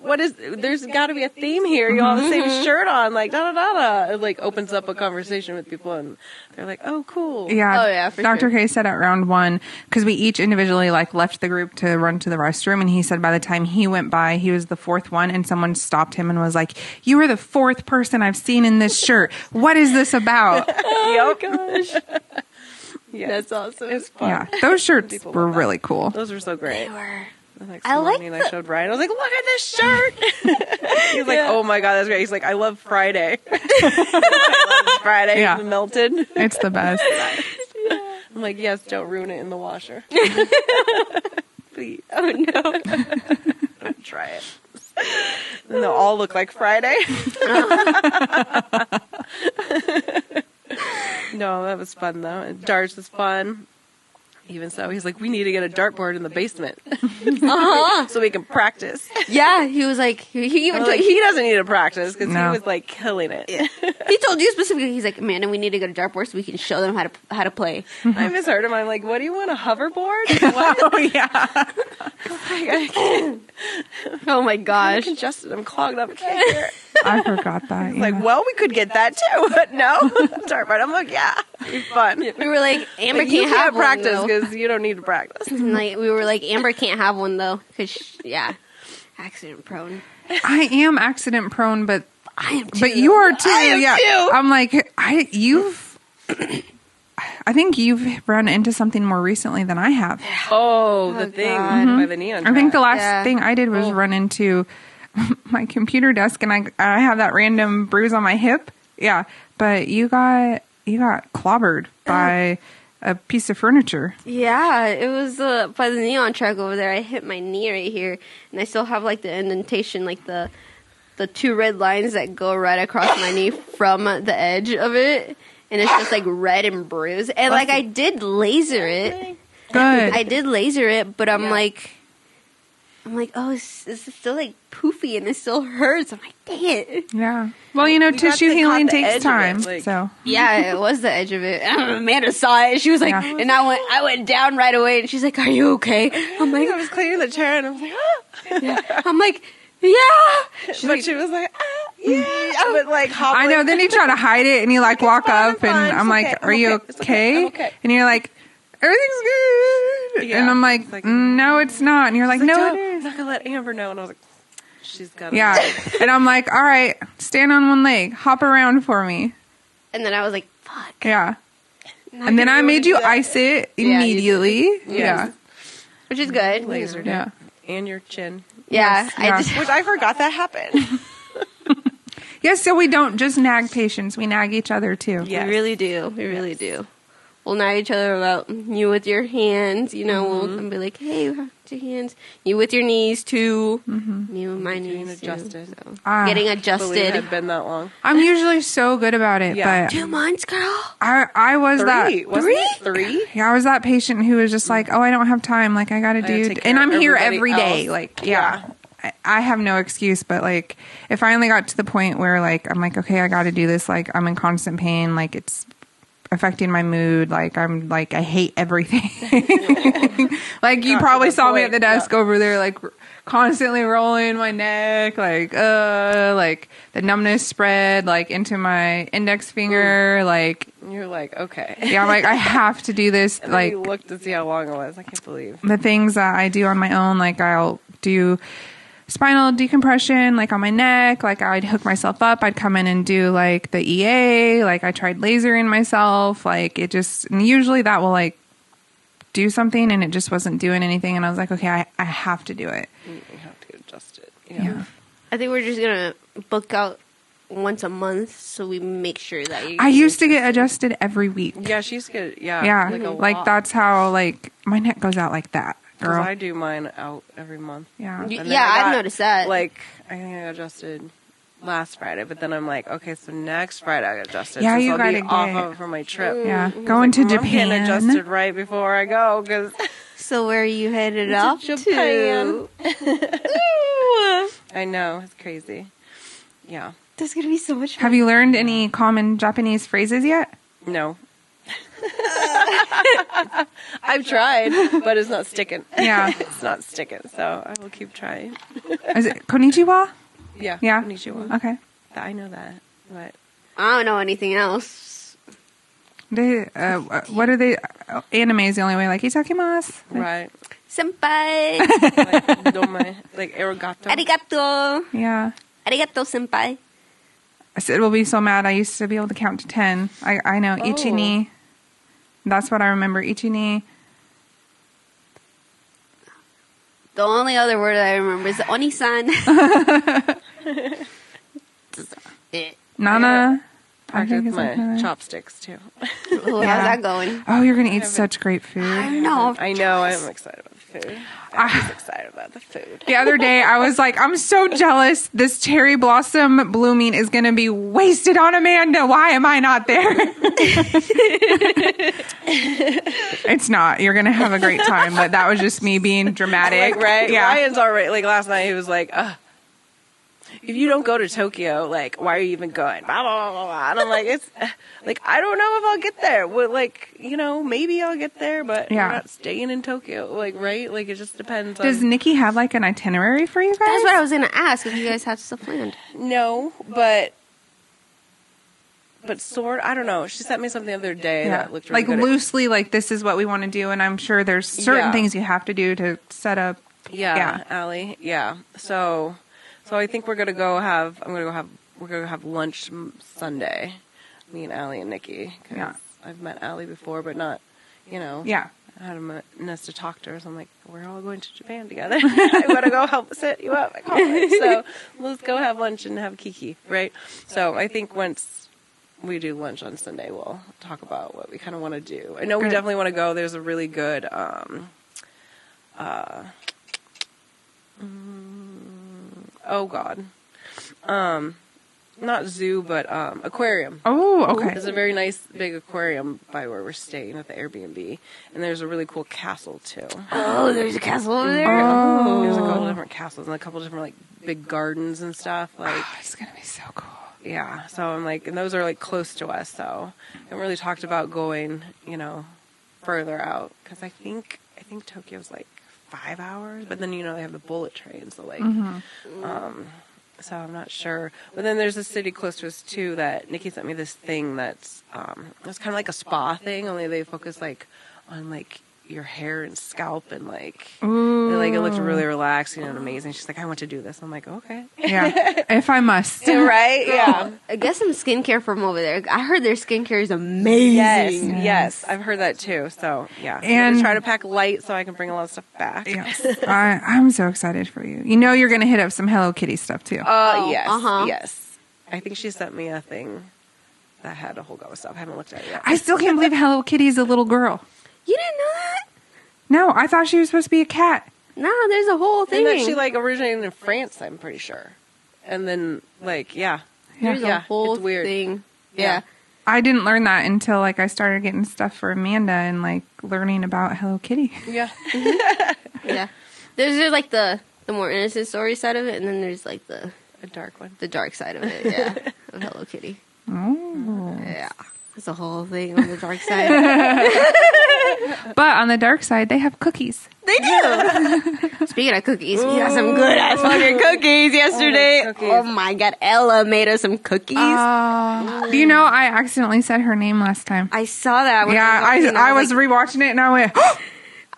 what is? There's got to be a theme here. You all have the same shirt on." Like da da da da. It like opens up a conversation with people, and they're like, "Oh, cool." Yeah. Oh, yeah, for Dr. sure. K said at round 1, because we each individually like left the group to run to the restroom, and he said by the time he went by, he was the 4th one, and someone stopped him and was like, "You were the 4th person I've seen in this shirt. What is this about?" Oh, gosh. Yeah. That's awesome. It's fun. Yeah. Those shirts People were love that. really cool. Those were so great. They were. Like, I like and I showed Ryan. I was like, "Look at this shirt." He's like, "Oh my god, that's great." He's like, "I love Friday." I love Friday. Yeah. Melted. It's the best. I'm like, "Yes, don't ruin it in the washer." Please. Oh, no. Don't try it. And they'll all look like Friday. No, that was fun though. And darts was fun. Even so, he's like, "We need to get a dartboard in the basement so we can practice." Yeah, he was like, he even I'm told, like, he doesn't need to practice because No. he was like killing it. he told you specifically, he's like, Amanda, we need to get a dartboard so we can show them how to play. I misheard him. I'm like, "What do you want, a hoverboard?" What? Oh, yeah. I can't. Oh my I'm gosh. congested. I'm clogged up. I can't hear it. I forgot that. Like, yeah. well, we could get that too, but no. Dartboard. I'm like, yeah, it'd be fun. We were like, Amber Like, you can't have practice one, though. because you don't need to practice. And, like, we were like, Amber can't have one though, because accident prone. I am accident prone, but I am too. but you are too. I am yeah. too. I'm like, I think you've run into something more recently than I have. Oh, the thing God. by the neon. I think the last Yeah. thing I did was run into my computer desk, and I have that random bruise on my hip. Yeah, but you got clobbered by a piece of furniture. Yeah, it was by the neon track over there. I hit my knee right here, and I still have like the indentation, like the 2 red lines that go right across my knee from the edge of it, and it's just like red and bruised. And like I did laser it. Good. I did laser it, but I'm like, oh, it's still like poofy and it still hurts. I'm like, dang it. Yeah. Well, you know, got tissue the- healing caught the edge takes of it, time. like- So Yeah, it was the edge of it. Amanda saw it. She was like, Yeah. and I went down right away, and she's like, "Are you okay?" I'm like, I was cleaning the chair and I was like, ah. I'm like, yeah. But she was like, ah, yeah. But like, I know. Then you try to hide it, and you like walk fine, up, I'm and fine, I'm it's like, okay, "Are I'm you okay, it's okay, okay?" I'm okay. And you're like, "Everything's good." Yeah. And I'm like, It's like, "No, it's not." And you're like, Like, "No, "Don't- it I'm is." not gonna let Amber know. And I was like, she's got. Yeah. And I'm like, "All right, stand on one leg, hop around for me." And then I was like, fuck. Yeah. And then I made you ice it Yeah, you did. immediately. Yeah. Which is good. Lasered Yeah. and your chin, Yeah, Yes, I yeah. just, which I forgot that happened. Yes, so we don't just nag patients, we nag each other too. Yes. we really do. We really do. We'll nag each other about you with your hands. You know, we'll be like, hey, you have 2 hands. You with your knees too. Me with my Getting knees adjusted. too. So. Ah, Getting Believe it adjusted. had been that long. I'm usually so good about it, Yeah. but 2 months, girl. I was that. 3, wasn't it? 3. Yeah, I was that patient who was just like, "Oh, I don't have time. Like, I got to gotta do," take care and of I'm here everybody every day. else. Like, yeah, I have no excuse. But like, it finally got to the point where like I'm like, okay, I got to do this. Like, I'm in constant pain. Like, it's affecting my mood. Like, I'm like, I hate everything. Like, you Got to probably the saw me point, at the desk over there, like constantly rolling my neck, like the numbness spread like into my index finger, like. You're like, okay. Yeah, I'm like, I have to do this. And Like, then you looked to see how long it was. I can't believe. the things that I do on my own, like I'll do spinal decompression, like on my neck. Like I'd hook myself up. I'd come in and do like the EA. Like I tried lasering myself. Like it just, and usually that will like do something, and it just wasn't doing anything. And I was like, okay, I have to do it. You have to adjust it. Yeah. I think we're just gonna book out once a month so we make sure that I used to get adjusted every week. Yeah, she's good. Yeah. Yeah. Like, a Like lot. that's how like my neck goes out like that, 'Cause girl. I do mine out every month. Yeah. And then Yeah, I I've got, noticed that. Like, I think I got adjusted last Friday, but then I'm like, okay, so next Friday I get adjusted. Yeah, so you I'll gotta be off get- of for my trip. Yeah. Going to I'm Japan. getting adjusted right before I go because So where are you headed off Japan. to? Ooh. I know it's crazy. Yeah. That's gonna be so much fun. Have you learned any common Japanese phrases yet? No. I've tried, but it's not sticking. Yeah. It's not sticking, so I will keep trying. Is it konnichiwa? Yeah. Yeah. Konnichiwa. Okay. I know that, but I don't know anything else. They, what are they? Anime is the only way. Like itakimasu. right. Senpai. Like, dome, like arigato. Arigato. Yeah. Arigato, senpai. Sid will be so mad. I used to be able to count to 10. I know. Oh. Ichi ni. That's what I remember. Ichi ni. The only other word I remember is oni-san. Nana. I Practice think it's my like nana. chopsticks too. Ooh, Yeah. how's that going? Oh, you're going to eat such great food. No. I know. I'm excited about the food. I'm just excited about the food. The other day, I was like, I'm so jealous. This cherry blossom blooming is going to be wasted on Amanda. Why am I not there? It's not. You're going to have a great time. But that was just me being dramatic. Like, right? Yeah. Ryan's already, like, last night he was like, if you don't go to Tokyo, like, why are you even going? Blah, blah, blah, blah. And I'm like, it's, like, I don't know if I'll get there. Well, like, you know, maybe I'll get there, but Yeah. we're not staying in Tokyo. Like, right? Like, it just depends Does on... Nikki have like an itinerary for you guys? That's what I was gonna ask if you guys had stuff planned. No, but sort, I don't know. She sent me something the other day that looked really like good. loosely, like this is what we want to do. And I'm sure there's certain Yeah. things you have to do to set up. Yeah, Allie. Yeah. So I think we're gonna go have. We're gonna have lunch Sunday. Me and Allie and Nikki. 'Cause Yeah. I've met Allie before, but not. You know. Yeah. I had a minute to talk to her, so I'm like, we're all going to Japan together. I gotta go help set you up at college. So let's go have lunch and have Kiki, right? So I think once we do lunch on Sunday, we'll talk about what we kind of want to do. I know we Good. definitely want to go. There's a really good, oh God, not zoo, but aquarium. Oh, okay. There's a very nice big aquarium by where we're staying at the Airbnb, and there's a really cool castle too. Oh, there's a castle over there. Oh. There's a couple different castles and a couple different like big gardens and stuff. Like, It's going to be so cool. yeah. So I'm like, and those are like close to us. So I haven't really talked about going, you know, further out because I think Tokyo's like 5 hours, but then you know they have the bullet train, so like, so I'm not sure. But then there's a city close to us too that Nikki sent me this thing that's it's kind of like a spa thing, only they focus like on like your hair and scalp and like like it looks really relaxing and amazing. She's like, I want to do this. I'm like, okay, Yeah. If I must. right, yeah. Get some skincare from over there. I heard their skincare is amazing. Yes, I've heard that too. So yeah, And- and try to pack light so I can bring a lot of stuff back. Yes. I'm so excited for you. You know you're going to hit up some Hello Kitty stuff too. Yes, uh-huh. yes. I think she sent me a thing that had a whole go of stuff. I haven't looked at it yet. I still can't believe Hello Kitty's a little girl. You didn't know that? No, I thought she was supposed to be a cat. No, there's a whole And thing. that she like originated in France, I'm pretty sure. And then like there's yeah, a whole it's weird. thing. Yeah. Yeah. I didn't learn that until like I started getting stuff for Amanda and like learning about Hello Kitty. Yeah. Yeah. There's like the more innocent story side of it, and then there's like the A dark one. dark side of it, yeah, of Hello Kitty. Oh. Yeah. It's a whole thing on the dark side. But on the dark side, they have cookies. They do. Speaking of cookies, we got some good ass fucking cookies yesterday. cookies. Oh my god, Ella made us some cookies. Do you know I accidentally said her name last time? I saw that. When Yeah, I was watching, I was like, rewatching it and I went,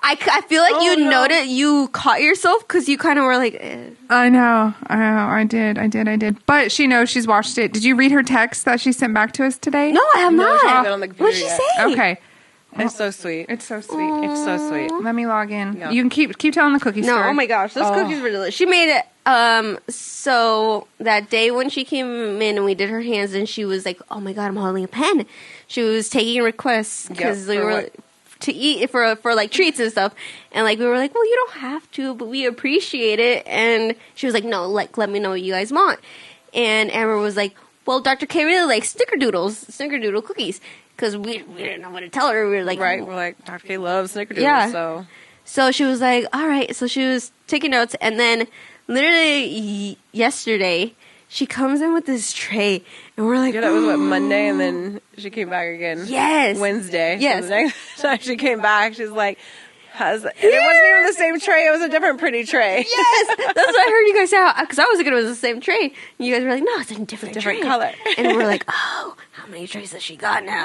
I feel like you caught yourself because you kind of were like, eh. I know. I did. But she knows she's watched it. Did you read her text that she sent back to us today? No, I have No, she not. hasn't on the computer What'd she yet. say? Okay. It's so sweet. It's so sweet. It's so sweet. Let me log in. Yeah. You can keep telling the cookie No, story. oh my gosh, those cookies were delicious. She made it. So that day when she came in and we did her hands, and she was like, "Oh my god, I'm holding a pen." She was taking requests because we were to eat for like treats and stuff, and like we were like, "Well, you don't have to, but we appreciate it." And she was like, "No, like let me know what you guys want." And Amber was like, "Well, Dr. K really likes snickerdoodle cookies." Because we didn't know what to tell her. We were like, Right, we're like, Dr. K loves snickerdoodles, Yeah. So she was like, all right. So she was taking notes. And then literally yesterday, she comes in with this tray. And we're like, Yeah, that was what, Monday, and then she came back again. Yes. Wednesday. Yes. So the next time she came back, she's like, it wasn't even the same tray. It was a different pretty tray. Yes. That's what I heard you guys say. Because I was thinking it was the same tray. And you guys were like, no, it's a different tray. color. And we're like, oh, how many trays has she got now?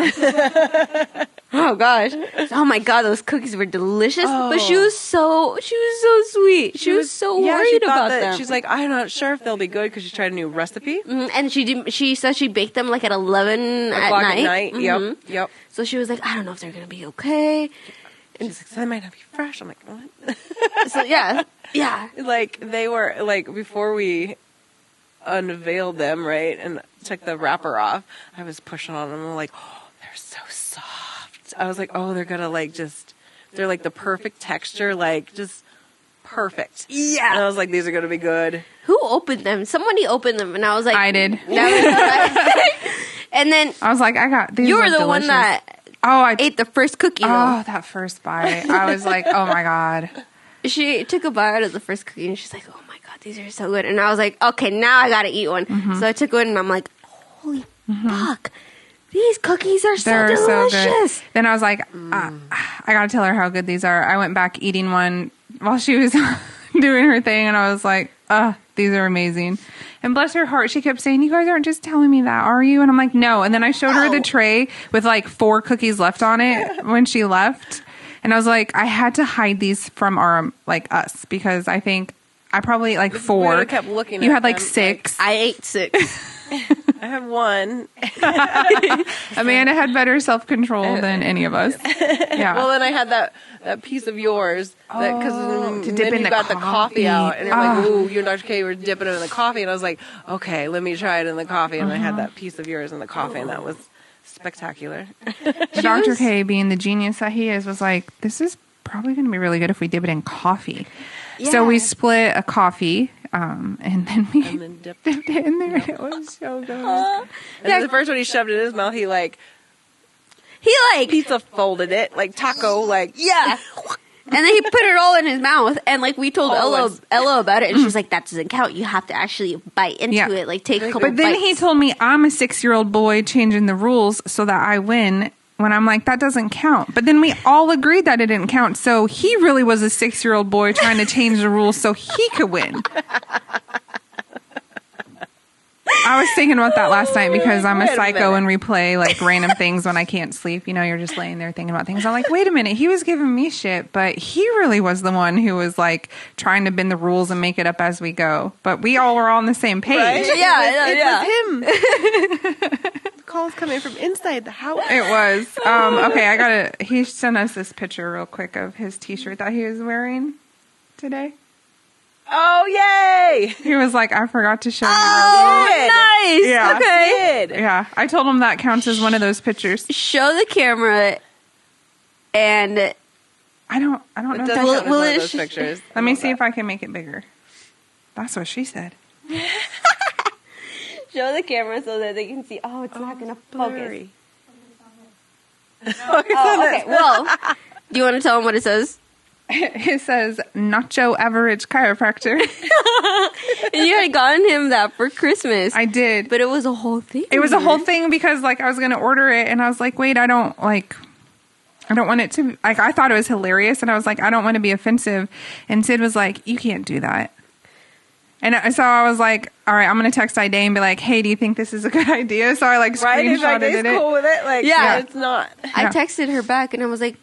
Oh gosh. Oh my god, those cookies were delicious. But she was so sweet. She was so worried about them. She's like, I'm not sure if they'll be good because she tried a new recipe. And she said she baked them like at 11 at night. Mhm. Yep. So she was like, I don't know if they're going to be okay. She's like, so they might not be fresh. I'm like, what? So yeah. Like, they were, like, before we unveiled them, right, and took the wrapper off, I was pushing on them. I'm like, oh, they're so soft. I was like, oh, they're going to, like, they're like the perfect texture, like, just perfect. Yeah. And I was like, these are going to be good. Who opened them? Somebody opened them, and I was like, I did. And then I was like, I got these. you were look the one delicious. that I ate the first cookie. Oh, that first bite. I was like, oh my god. She took a bite of the first cookie, and she's like, oh my god, these are so good. And I was like, okay, now I gotta eat one. So I took one, and I'm like, holy fuck. These cookies are so delicious. Then I was like, I gotta tell her how good these are. I went back eating one while she was doing her thing, and I was like, these are amazing. And bless her heart, she kept saying, you guys aren't just telling me that, are you? And I'm like, no. And then I showed her the tray with like 4 cookies left on it when she left. And I was like, I had to hide these from us, because I think I probably ate like 4. We kept looking you at had like them, 6. I ate 6. I had one. Amanda had better self-control than any of us. Yeah. Well, then I had that piece of yours because to dip in you the got the coffee out, and you're like, "Ooh, you and Dr. K were dipping it in the coffee," and I was like, "Okay, let me try it in the coffee." And I had that piece of yours in the coffee, and that was spectacular. Dr. K, being the genius that he is, was like, "This is probably going to be really good if we dip it in coffee." Yeah. So we split a coffee, and then we And then dipped dipped it in there. It was so good. And then the first one he shoved it in his mouth, he like pizza folded it, like taco, like Yeah. And then he put it all in his mouth, and like we told Ella about it, and she's like, "That doesn't count. You have to actually bite into it, like take a couple." But then bites. he told me I'm a 6-year-old boy changing the rules so that I win. When I'm like, that doesn't count. But then we all agreed that it didn't count. So he really was a 6-year-old boy trying to change the rules so he could win. I was thinking about that last night because I'm a psycho and replay like random things when I can't sleep. You know, you're just laying there thinking about things. I'm like, wait a minute, he was giving me shit, but he really was the one who was like trying to bend the rules and make it up as we go. But we all were on the same page. right? Yeah, It was him. The call's coming from inside the house. It was. Okay, he sent us this picture real quick of his t-shirt that he was wearing today. Oh, yay! He was like, I forgot to show you. Oh, nice. Yeah. Okay. Yeah, I told him that counts as one of those pictures. Show the camera, and I don't know. It if doesn't that- count as one of those pictures. Let me see if I can make it bigger. That's what she said. show the camera so that they can see. Oh, it's not going to focus. Blurry. Oh, okay. Well, do you want to tell them what it says? It says Nacho Average Chiropractor. And you had gotten him that for Christmas. I did. But it was a whole thing. It was a whole thing because like I was going to order it and I was like, wait, I don't want it to, like, I thought it was hilarious and I was like, I don't want to be offensive. And Sid was like, you can't do that. And so I was like, all right, I'm going to text Ida and be like, hey, do you think this is a good idea? So I like Right? If screenshotted Ide's it. cool with it, like, Yeah. it's not. I texted her back and I was like,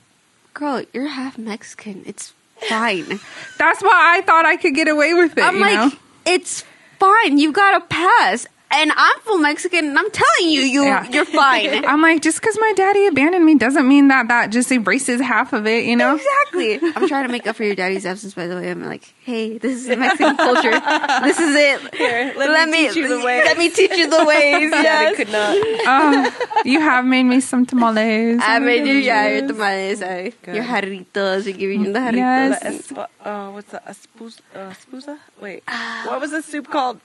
girl, you're half Mexican. It's fine. That's why I thought I could get away with it. I'm you like, know? it's fine. You got a pass. And I'm full Mexican, and I'm telling you, you're fine. I'm like, just because my daddy abandoned me doesn't mean that just erases half of it, you know? Exactly. I'm trying to make up for your daddy's absence, by the way. I'm like, hey, this is the Mexican culture. This is it. Here, let me teach you the ways. Let me teach you the ways. Daddy Yes. could not. You have made me some tamales. I made you, your tamales, your jarritos. You're giving you the jarritos. Yes. What's the espusa? Wait, what was the soup called?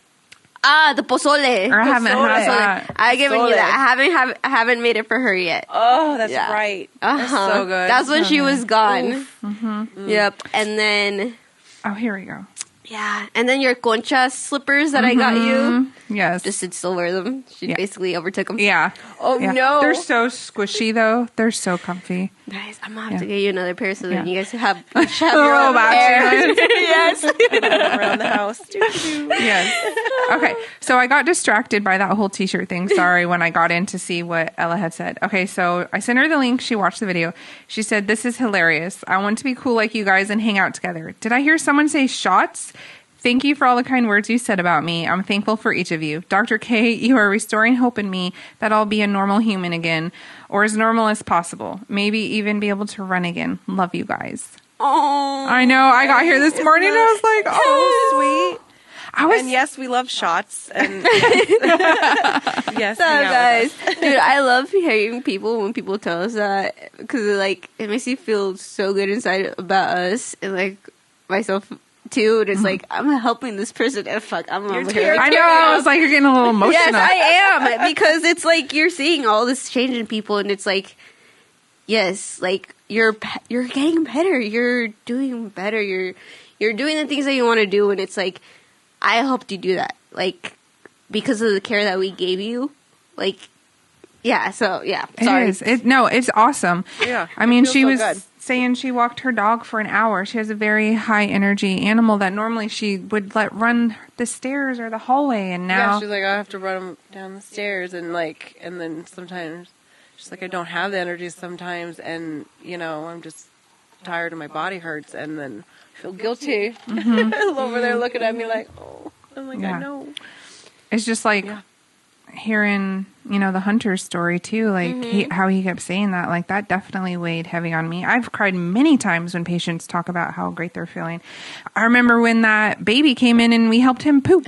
The pozole. Or I haven't Pozole. had that. I've given you Pozole. that. I haven't made it for her yet. Oh, that's Yeah. right. That's so good. That's when she was gone. Mm-hmm. Yep. And then, Oh, here we go. yeah. And then your concha slippers that I got you. Yes. Just to still wear them. She Yeah. basically overtook them. Yeah. Oh, Yeah. no. They're so squishy, though. They're so comfy. Guys, I'm going to have to Yeah. get you another pair so that Yeah. you guys have your Oh, own matching pair. Yes. around the house. Yes. Okay. So I got distracted by that whole t-shirt thing. Sorry, when I got in to see what Ella had said. Okay. So I sent her the link. She watched the video. She said, "This is hilarious. I want to be cool like you guys and hang out together. Did I hear someone say shots? Thank you for all the kind words you said about me. I'm thankful for each of you. Dr. K, you are restoring hope in me that I'll be a normal human again, or as normal as possible. Maybe even be able to run again. Love you guys." Oh. I know. I got here this morning and I was like, oh, Sweet. I was And yes, we love shots. And yes, So hang out guys, with us. dude, I love hearing people when people tell us that because like it makes you feel so good inside about us and like myself too. And it's like I'm helping this person. And fuck, I'm over here. I know. I was like, you're getting a little emotional. Yes, I am because it's like you're seeing all this change in people, and it's like, yes, like you're getting better. You're doing better. You're doing the things that you want to do, and it's like I helped you do that, like because of the care that we gave you, like yeah. So yeah, sorry. It is. It's awesome. Yeah, I it mean, feels she so was good. saying she walked her dog for an hour. She has a very high energy animal that normally she would let run the stairs or the hallway, and Yeah, now she's like, I have to run them down the stairs, and then sometimes she's like, I don't have the energy sometimes, and I'm just tired and my body hurts, and then I feel guilty. Over there looking at me like, oh, I'm like, Yeah. I know. it's just like Yeah. hearing the hunter's story too, like how he kept saying that, like that definitely weighed heavy on me. I've cried many times when patients talk about how great they're feeling. I remember when that baby came in and we helped him poop.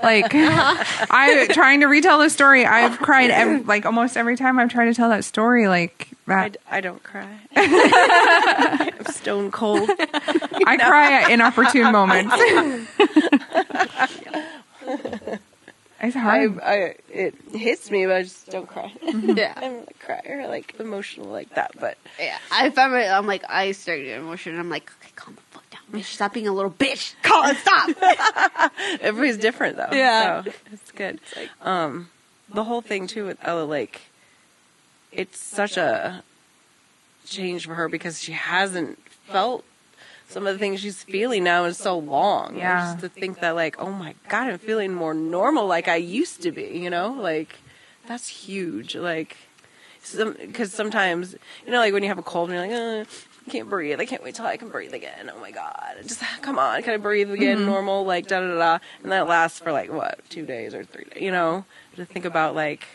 Like I trying to retell the story, I've cried like almost every time I've tried to tell that story, like that. I don't cry. I'm stone cold. I cry at inopportune moments. It's hard. It hits me, but I just don't cry. Yeah. I'm not a crier, like emotional like that, but Yeah, I found it. I'm like, I started getting emotional. I'm like, okay, calm the fuck down, bitch. Stop being a little bitch. Call it, stop. everybody's different though. Yeah. So it's good. The whole thing too with Ella, like, it's such a change for her because she hasn't felt some of the things she's feeling now in so long. Yeah. Just to think that, like, oh my God, I'm feeling more normal like I used to be, like, that's huge. Like, because sometimes, like when you have a cold and you're like, I can't breathe. I can't wait till I can breathe again. Oh my God. Just come on. Can I breathe again? Normal, like, da da da. And that lasts for like, what, 2 days or 3 days, to think about, like,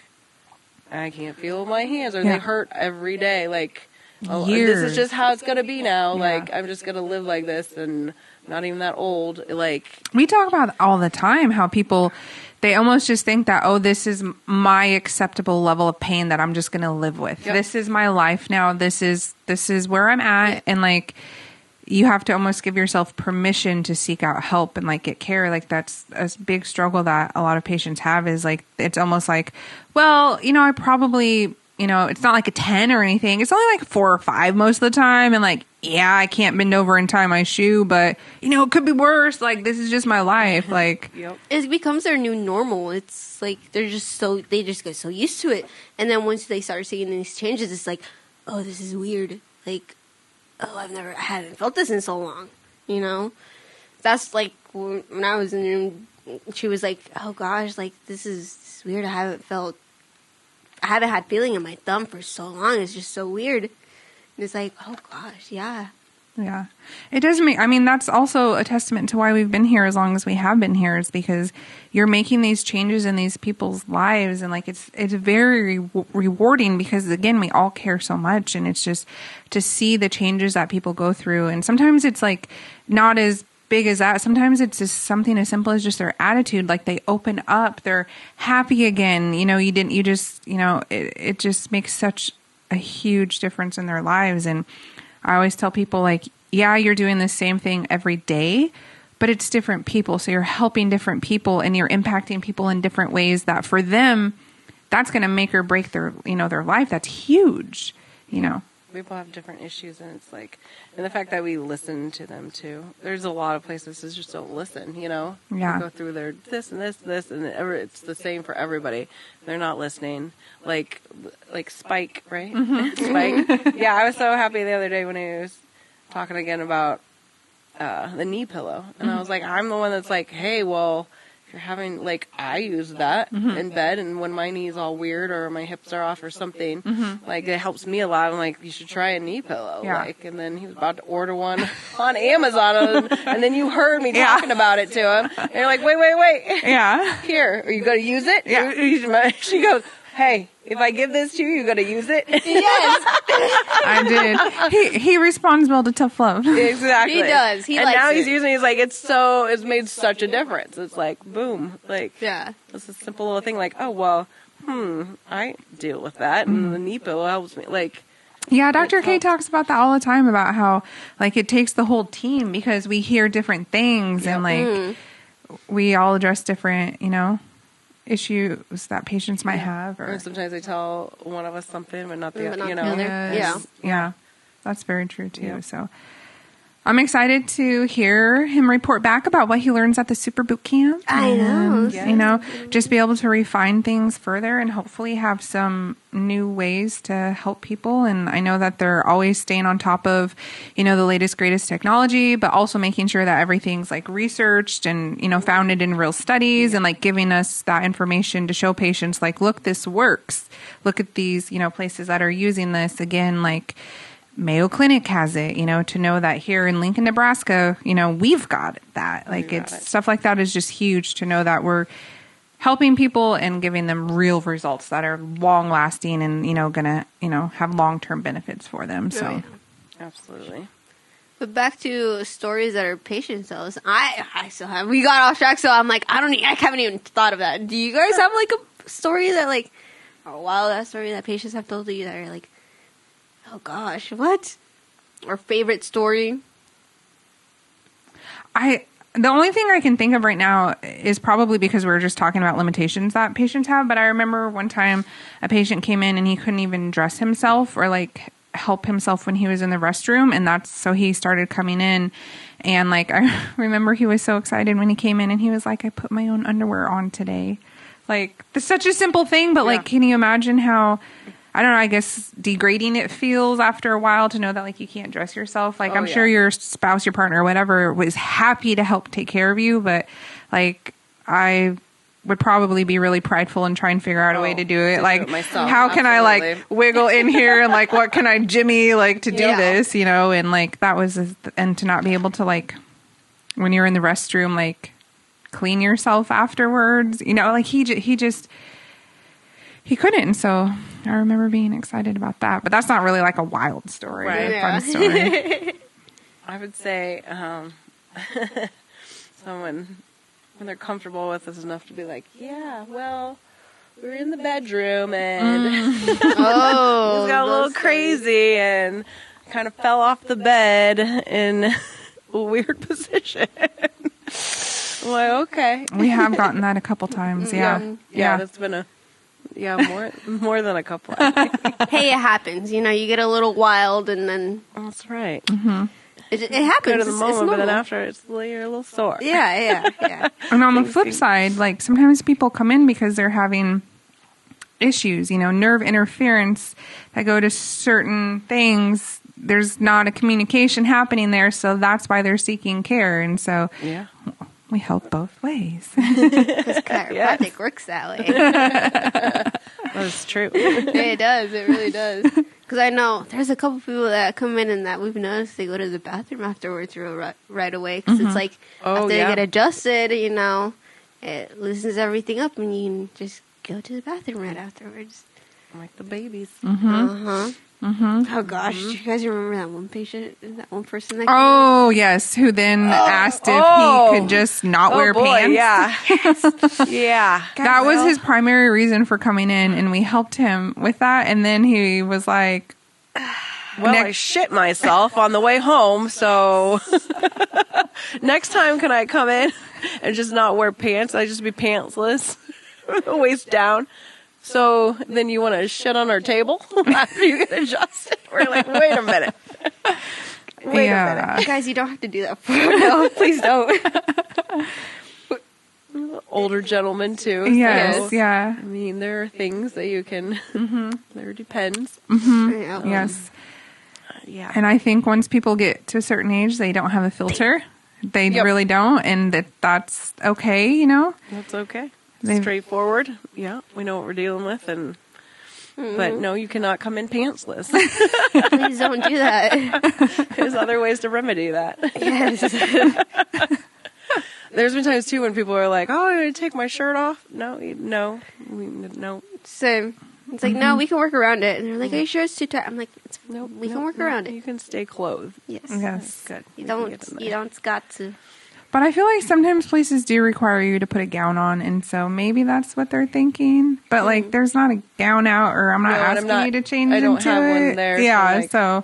I can't feel my hands or Yeah. they hurt every day. Like, oh, Years. this is just how it's going to be now. Yeah. Like, I'm just going to live like this and not even that old. Like, We talk about all the time how people, they almost just think that, oh, this is my acceptable level of pain that I'm just going to live with. Yep. This is my life now. This is where I'm at. And like, you have to almost give yourself permission to seek out help and like get care. Like that's a big struggle that a lot of patients have is like, it's almost like, well, I probably, it's not like a 10 or anything. It's only like 4 or 5 most of the time. And like, yeah, I can't bend over and tie my shoe, but it could be worse. Like this is just my life. Like, yep. It becomes their new normal. It's like they just get so used to it, and then once they start seeing these changes, it's like, oh, this is weird. Like, oh, I hadn't felt this in so long. That's like when I was in the room. She was like, oh gosh, like this is weird. I haven't had feeling in my thumb for so long. It's just so weird. It's like, oh gosh, yeah. Yeah. It does make, I mean, that's also a testament to why we've been here as long as we have been here, is because you're making these changes in these people's lives. And like, it's very rewarding because again, we all care so much, and it's just to see the changes that people go through. And sometimes it's like not as big as that. Sometimes it's just something as simple as just their attitude. Like they open up, they're happy again. You know, it just makes such a huge difference in their lives. And I always tell people, like, yeah, you're doing the same thing every day, but it's different people. So you're helping different people and you're impacting people in different ways that for them, that's going to make or break their life. That's huge, you know. People have different issues, and it's like, and the fact that we listen to them too. There's a lot of places that just don't listen, you know. Yeah. They go through their this, and it's the same for everybody. They're not listening. Like Spike, right? Mm-hmm. Spike. Yeah, I was so happy the other day when he was talking again about the knee pillow, and I was like, I'm the one that's like, hey, well, you're having, like, I use that in bed, and when my knee's all weird or my hips are off or something, like, it helps me a lot. I'm like, you should try a knee pillow. Yeah. Like, and then he was about to order one on Amazon, and then you heard me talking about it to him, and you're like, wait. Yeah. Here, are you going to use it? Yeah. She goes, hey, if I give this to you, you're going to use it? Yes. I did. He responds well to tough love. Exactly. He does. He and likes now it. he's using it. He's like, it's made such a difference. It's like, boom. Like, Yeah. it's a simple little thing like, oh, well, I deal with that. And the knee pillow helps me. Like, Yeah, Dr. K talks about that all the time, about how, like, it takes the whole team because we hear different things and, like, we all address different, issues that patients might have. Or and sometimes they tell one of us something, but not the But not other, the other. Yes. Yeah. Yeah. That's very true, too. Yeah. So I'm excited to hear him report back about what he learns at the Super Boot Camp. I know. And, just be able to refine things further and hopefully have some new ways to help people. And I know that they're always staying on top of, the latest, greatest technology, but also making sure that everything's like researched and, founded in real studies and like giving us that information to show patients like, look, this works. Look at these, places that are using this. Again, like Mayo Clinic has it, to know that here in Lincoln, Nebraska, we've got that. Like stuff like that is just huge to know that we're helping people and giving them real results that are long lasting and, gonna, have long-term benefits for them. So Right. Absolutely. But back to stories that are patient cells. I still have. We got off track, so I'm like, I haven't even thought of that. Do you guys have like a story that like, or a wild ass story that patients have told you that are like, oh gosh, what? Or favorite story? The only thing I can think of right now is probably because we're just talking about limitations that patients have. But I remember one time a patient came in and he couldn't even dress himself or like help himself when he was in the restroom. And so he started coming in. And like, I remember he was so excited when he came in and he was like, I put my own underwear on today. Like, it's such a simple thing, but like, can you imagine how, I don't know, I guess degrading it feels after a while to know that like you can't dress yourself. Like I'm sure your spouse, your partner, whatever was happy to help take care of you. But like I would probably be really prideful and try and figure out a way to do it. Like how can I like wiggle in here and like, what can I jimmy like to do this, and like that was, and to not be able to like, when you're in the restroom, like clean yourself afterwards, like he couldn't. And so I remember being excited about that. But that's not really like a wild story, a fun story. I would say someone, when they're comfortable with us enough to be like, yeah, well, we were in the bedroom and it got a little crazy and kind of fell off the bed in a weird position. I'm like, okay. We have gotten that a couple times. Yeah. That's been more than a couple. I think. Hey, it happens. You get a little wild, and then That's right. Mm-hmm. it happens. Go to the It's moment, but then normal. after you're a little sore. Yeah. And on the flip side, like sometimes people come in because they're having issues, nerve interference that go to certain things. There's not a communication happening there. So that's why they're seeking care. And so we help both ways. Because chiropractic works that way. That's true. It does. It really does. Because I know there's a couple people that come in and that we've noticed they go to the bathroom afterwards right away. Because it's like after they get adjusted, you know, it loosens everything up and you can just go to the bathroom right afterwards. Like the babies. Oh gosh, do you guys remember that one patient, that one person that Oh, yes, who then asked if he could just not wear pants. Yeah. Yeah. That was his primary reason for coming in, and we helped him with that. And then he was like, Well, I shit myself on the way home, so next time can I come in and just not wear pants? I just be pantsless, waist down. So then you want to shit on our table after you get adjusted? We're like, wait a minute. Wait a minute. guys, you don't have to do that. No, please don't. Older gentlemen too. yes, so, yeah. I mean, there are things that you can. There depends. Yeah. Yes. Yeah. And I think once people get to a certain age, they don't have a filter. They really don't, and that's okay, you know? That's okay. Straightforward. Yeah, we know what we're dealing with, and but no, you cannot come in pantsless. Please don't do that. There's other ways to remedy that. Yes. There's been times too when people are like, "Oh, I'm going to take my shirt off." No. Same. It's like, no, we can work around it. And they're like, are you sure it's too tight? I'm like, we can work around it. You can stay clothed. Yes. Yes. Good. You don't got to. But I feel like sometimes places do require you to put a gown on, and so maybe that's what they're thinking. But like, there's not a gown out, or I'm not asking you to change I don't into have it. one there. Yeah, so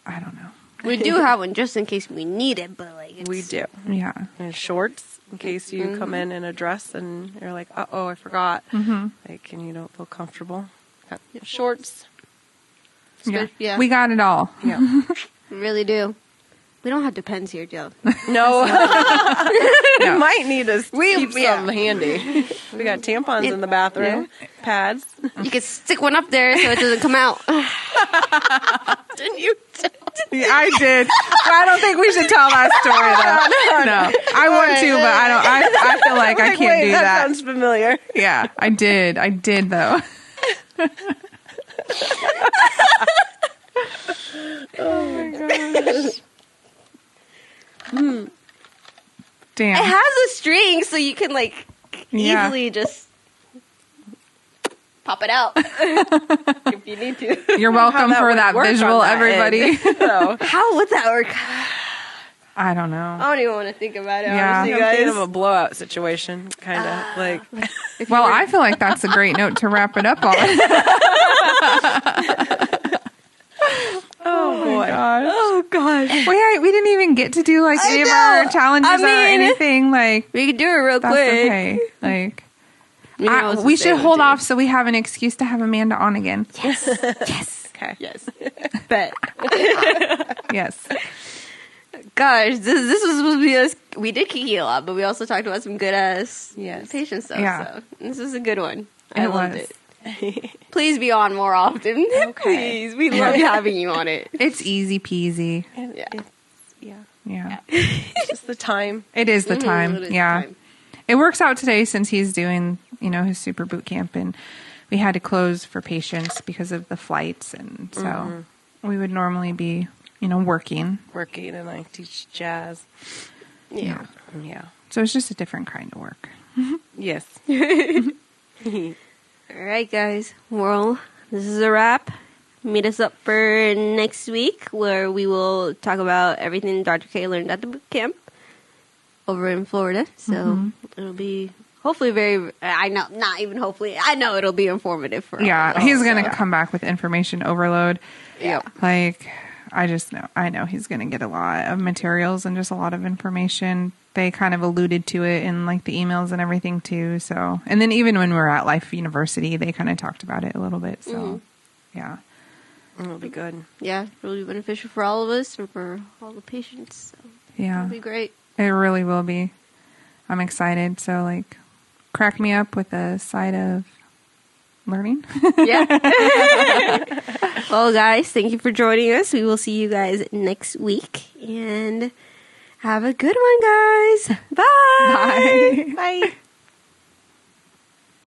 I don't know. We do have one just in case we need it, but like we do. Yeah. And shorts in case you come in a dress and you're like, "Uh-oh, I forgot." Like, and you don't feel comfortable. Got shorts. Yeah. We got it all. Yeah. We really do. We don't have Depends here, Joe. No. We might need to keep some handy. We got tampons in the bathroom, pads. You can stick one up there so it doesn't come out. Didn't you? Yeah, I did. But I don't think we should tell that story though. No. I want to, but I don't. I feel like I can't do that. That sounds familiar. Yeah, I did. I did though. Oh my gosh. Damn. It has a string so you can like easily just pop it out if you need to. You're welcome for that visual, everybody. So. How would that work? I don't know. I don't even want to think about it. Yeah. Honestly, I'm guys. thinking of a blowout situation, kind of like. Well, I feel like that's a great note to wrap it up on. Oh boy! Oh gosh. Wait, we didn't even get to do like any of our challenges or anything. Like, we can do it real that's quick. okay. Like, You we should hold off so we have an excuse to have Amanda on again. Yes. Yes. Okay. Yes. Bet. Yes. Gosh, this was supposed to be us. We did kiki a lot, but we also talked about some good ass patient stuff. Yeah. So this is a good one. I It loved was. it. Please be on more often. Okay. Please, we love having you on it. It's easy peasy. Yeah. It's just the time. It is the time. It is Yeah. time. It works out today since he's doing, his super boot camp, and we had to close for patients because of the flights, and so we would normally be, working. Working, and I teach jazz. Yeah. Yeah. So it's just a different kind of work. Yes. All right, guys. Well, this is a wrap. Meet us up for next week where we will talk about everything Dr. K learned at the boot camp over in Florida. So it'll be hopefully I know it'll be informative for all. He's going to come back with information overload. Yeah. Like, I know he's going to get a lot of materials and just a lot of information. They kind of alluded to it in like the emails and everything too. So, and then even when we were at Life University, they kind of talked about it a little bit. So, yeah. It'll be good. Yeah, really beneficial for all of us and for all the patients. So Yeah. it'll be great. It really will be. I'm excited. So, like, crack me up with a side of learning. Yeah. Well, guys, thank you for joining us. We will see you guys next week. And Have a good one, guys. Bye. Bye. Bye.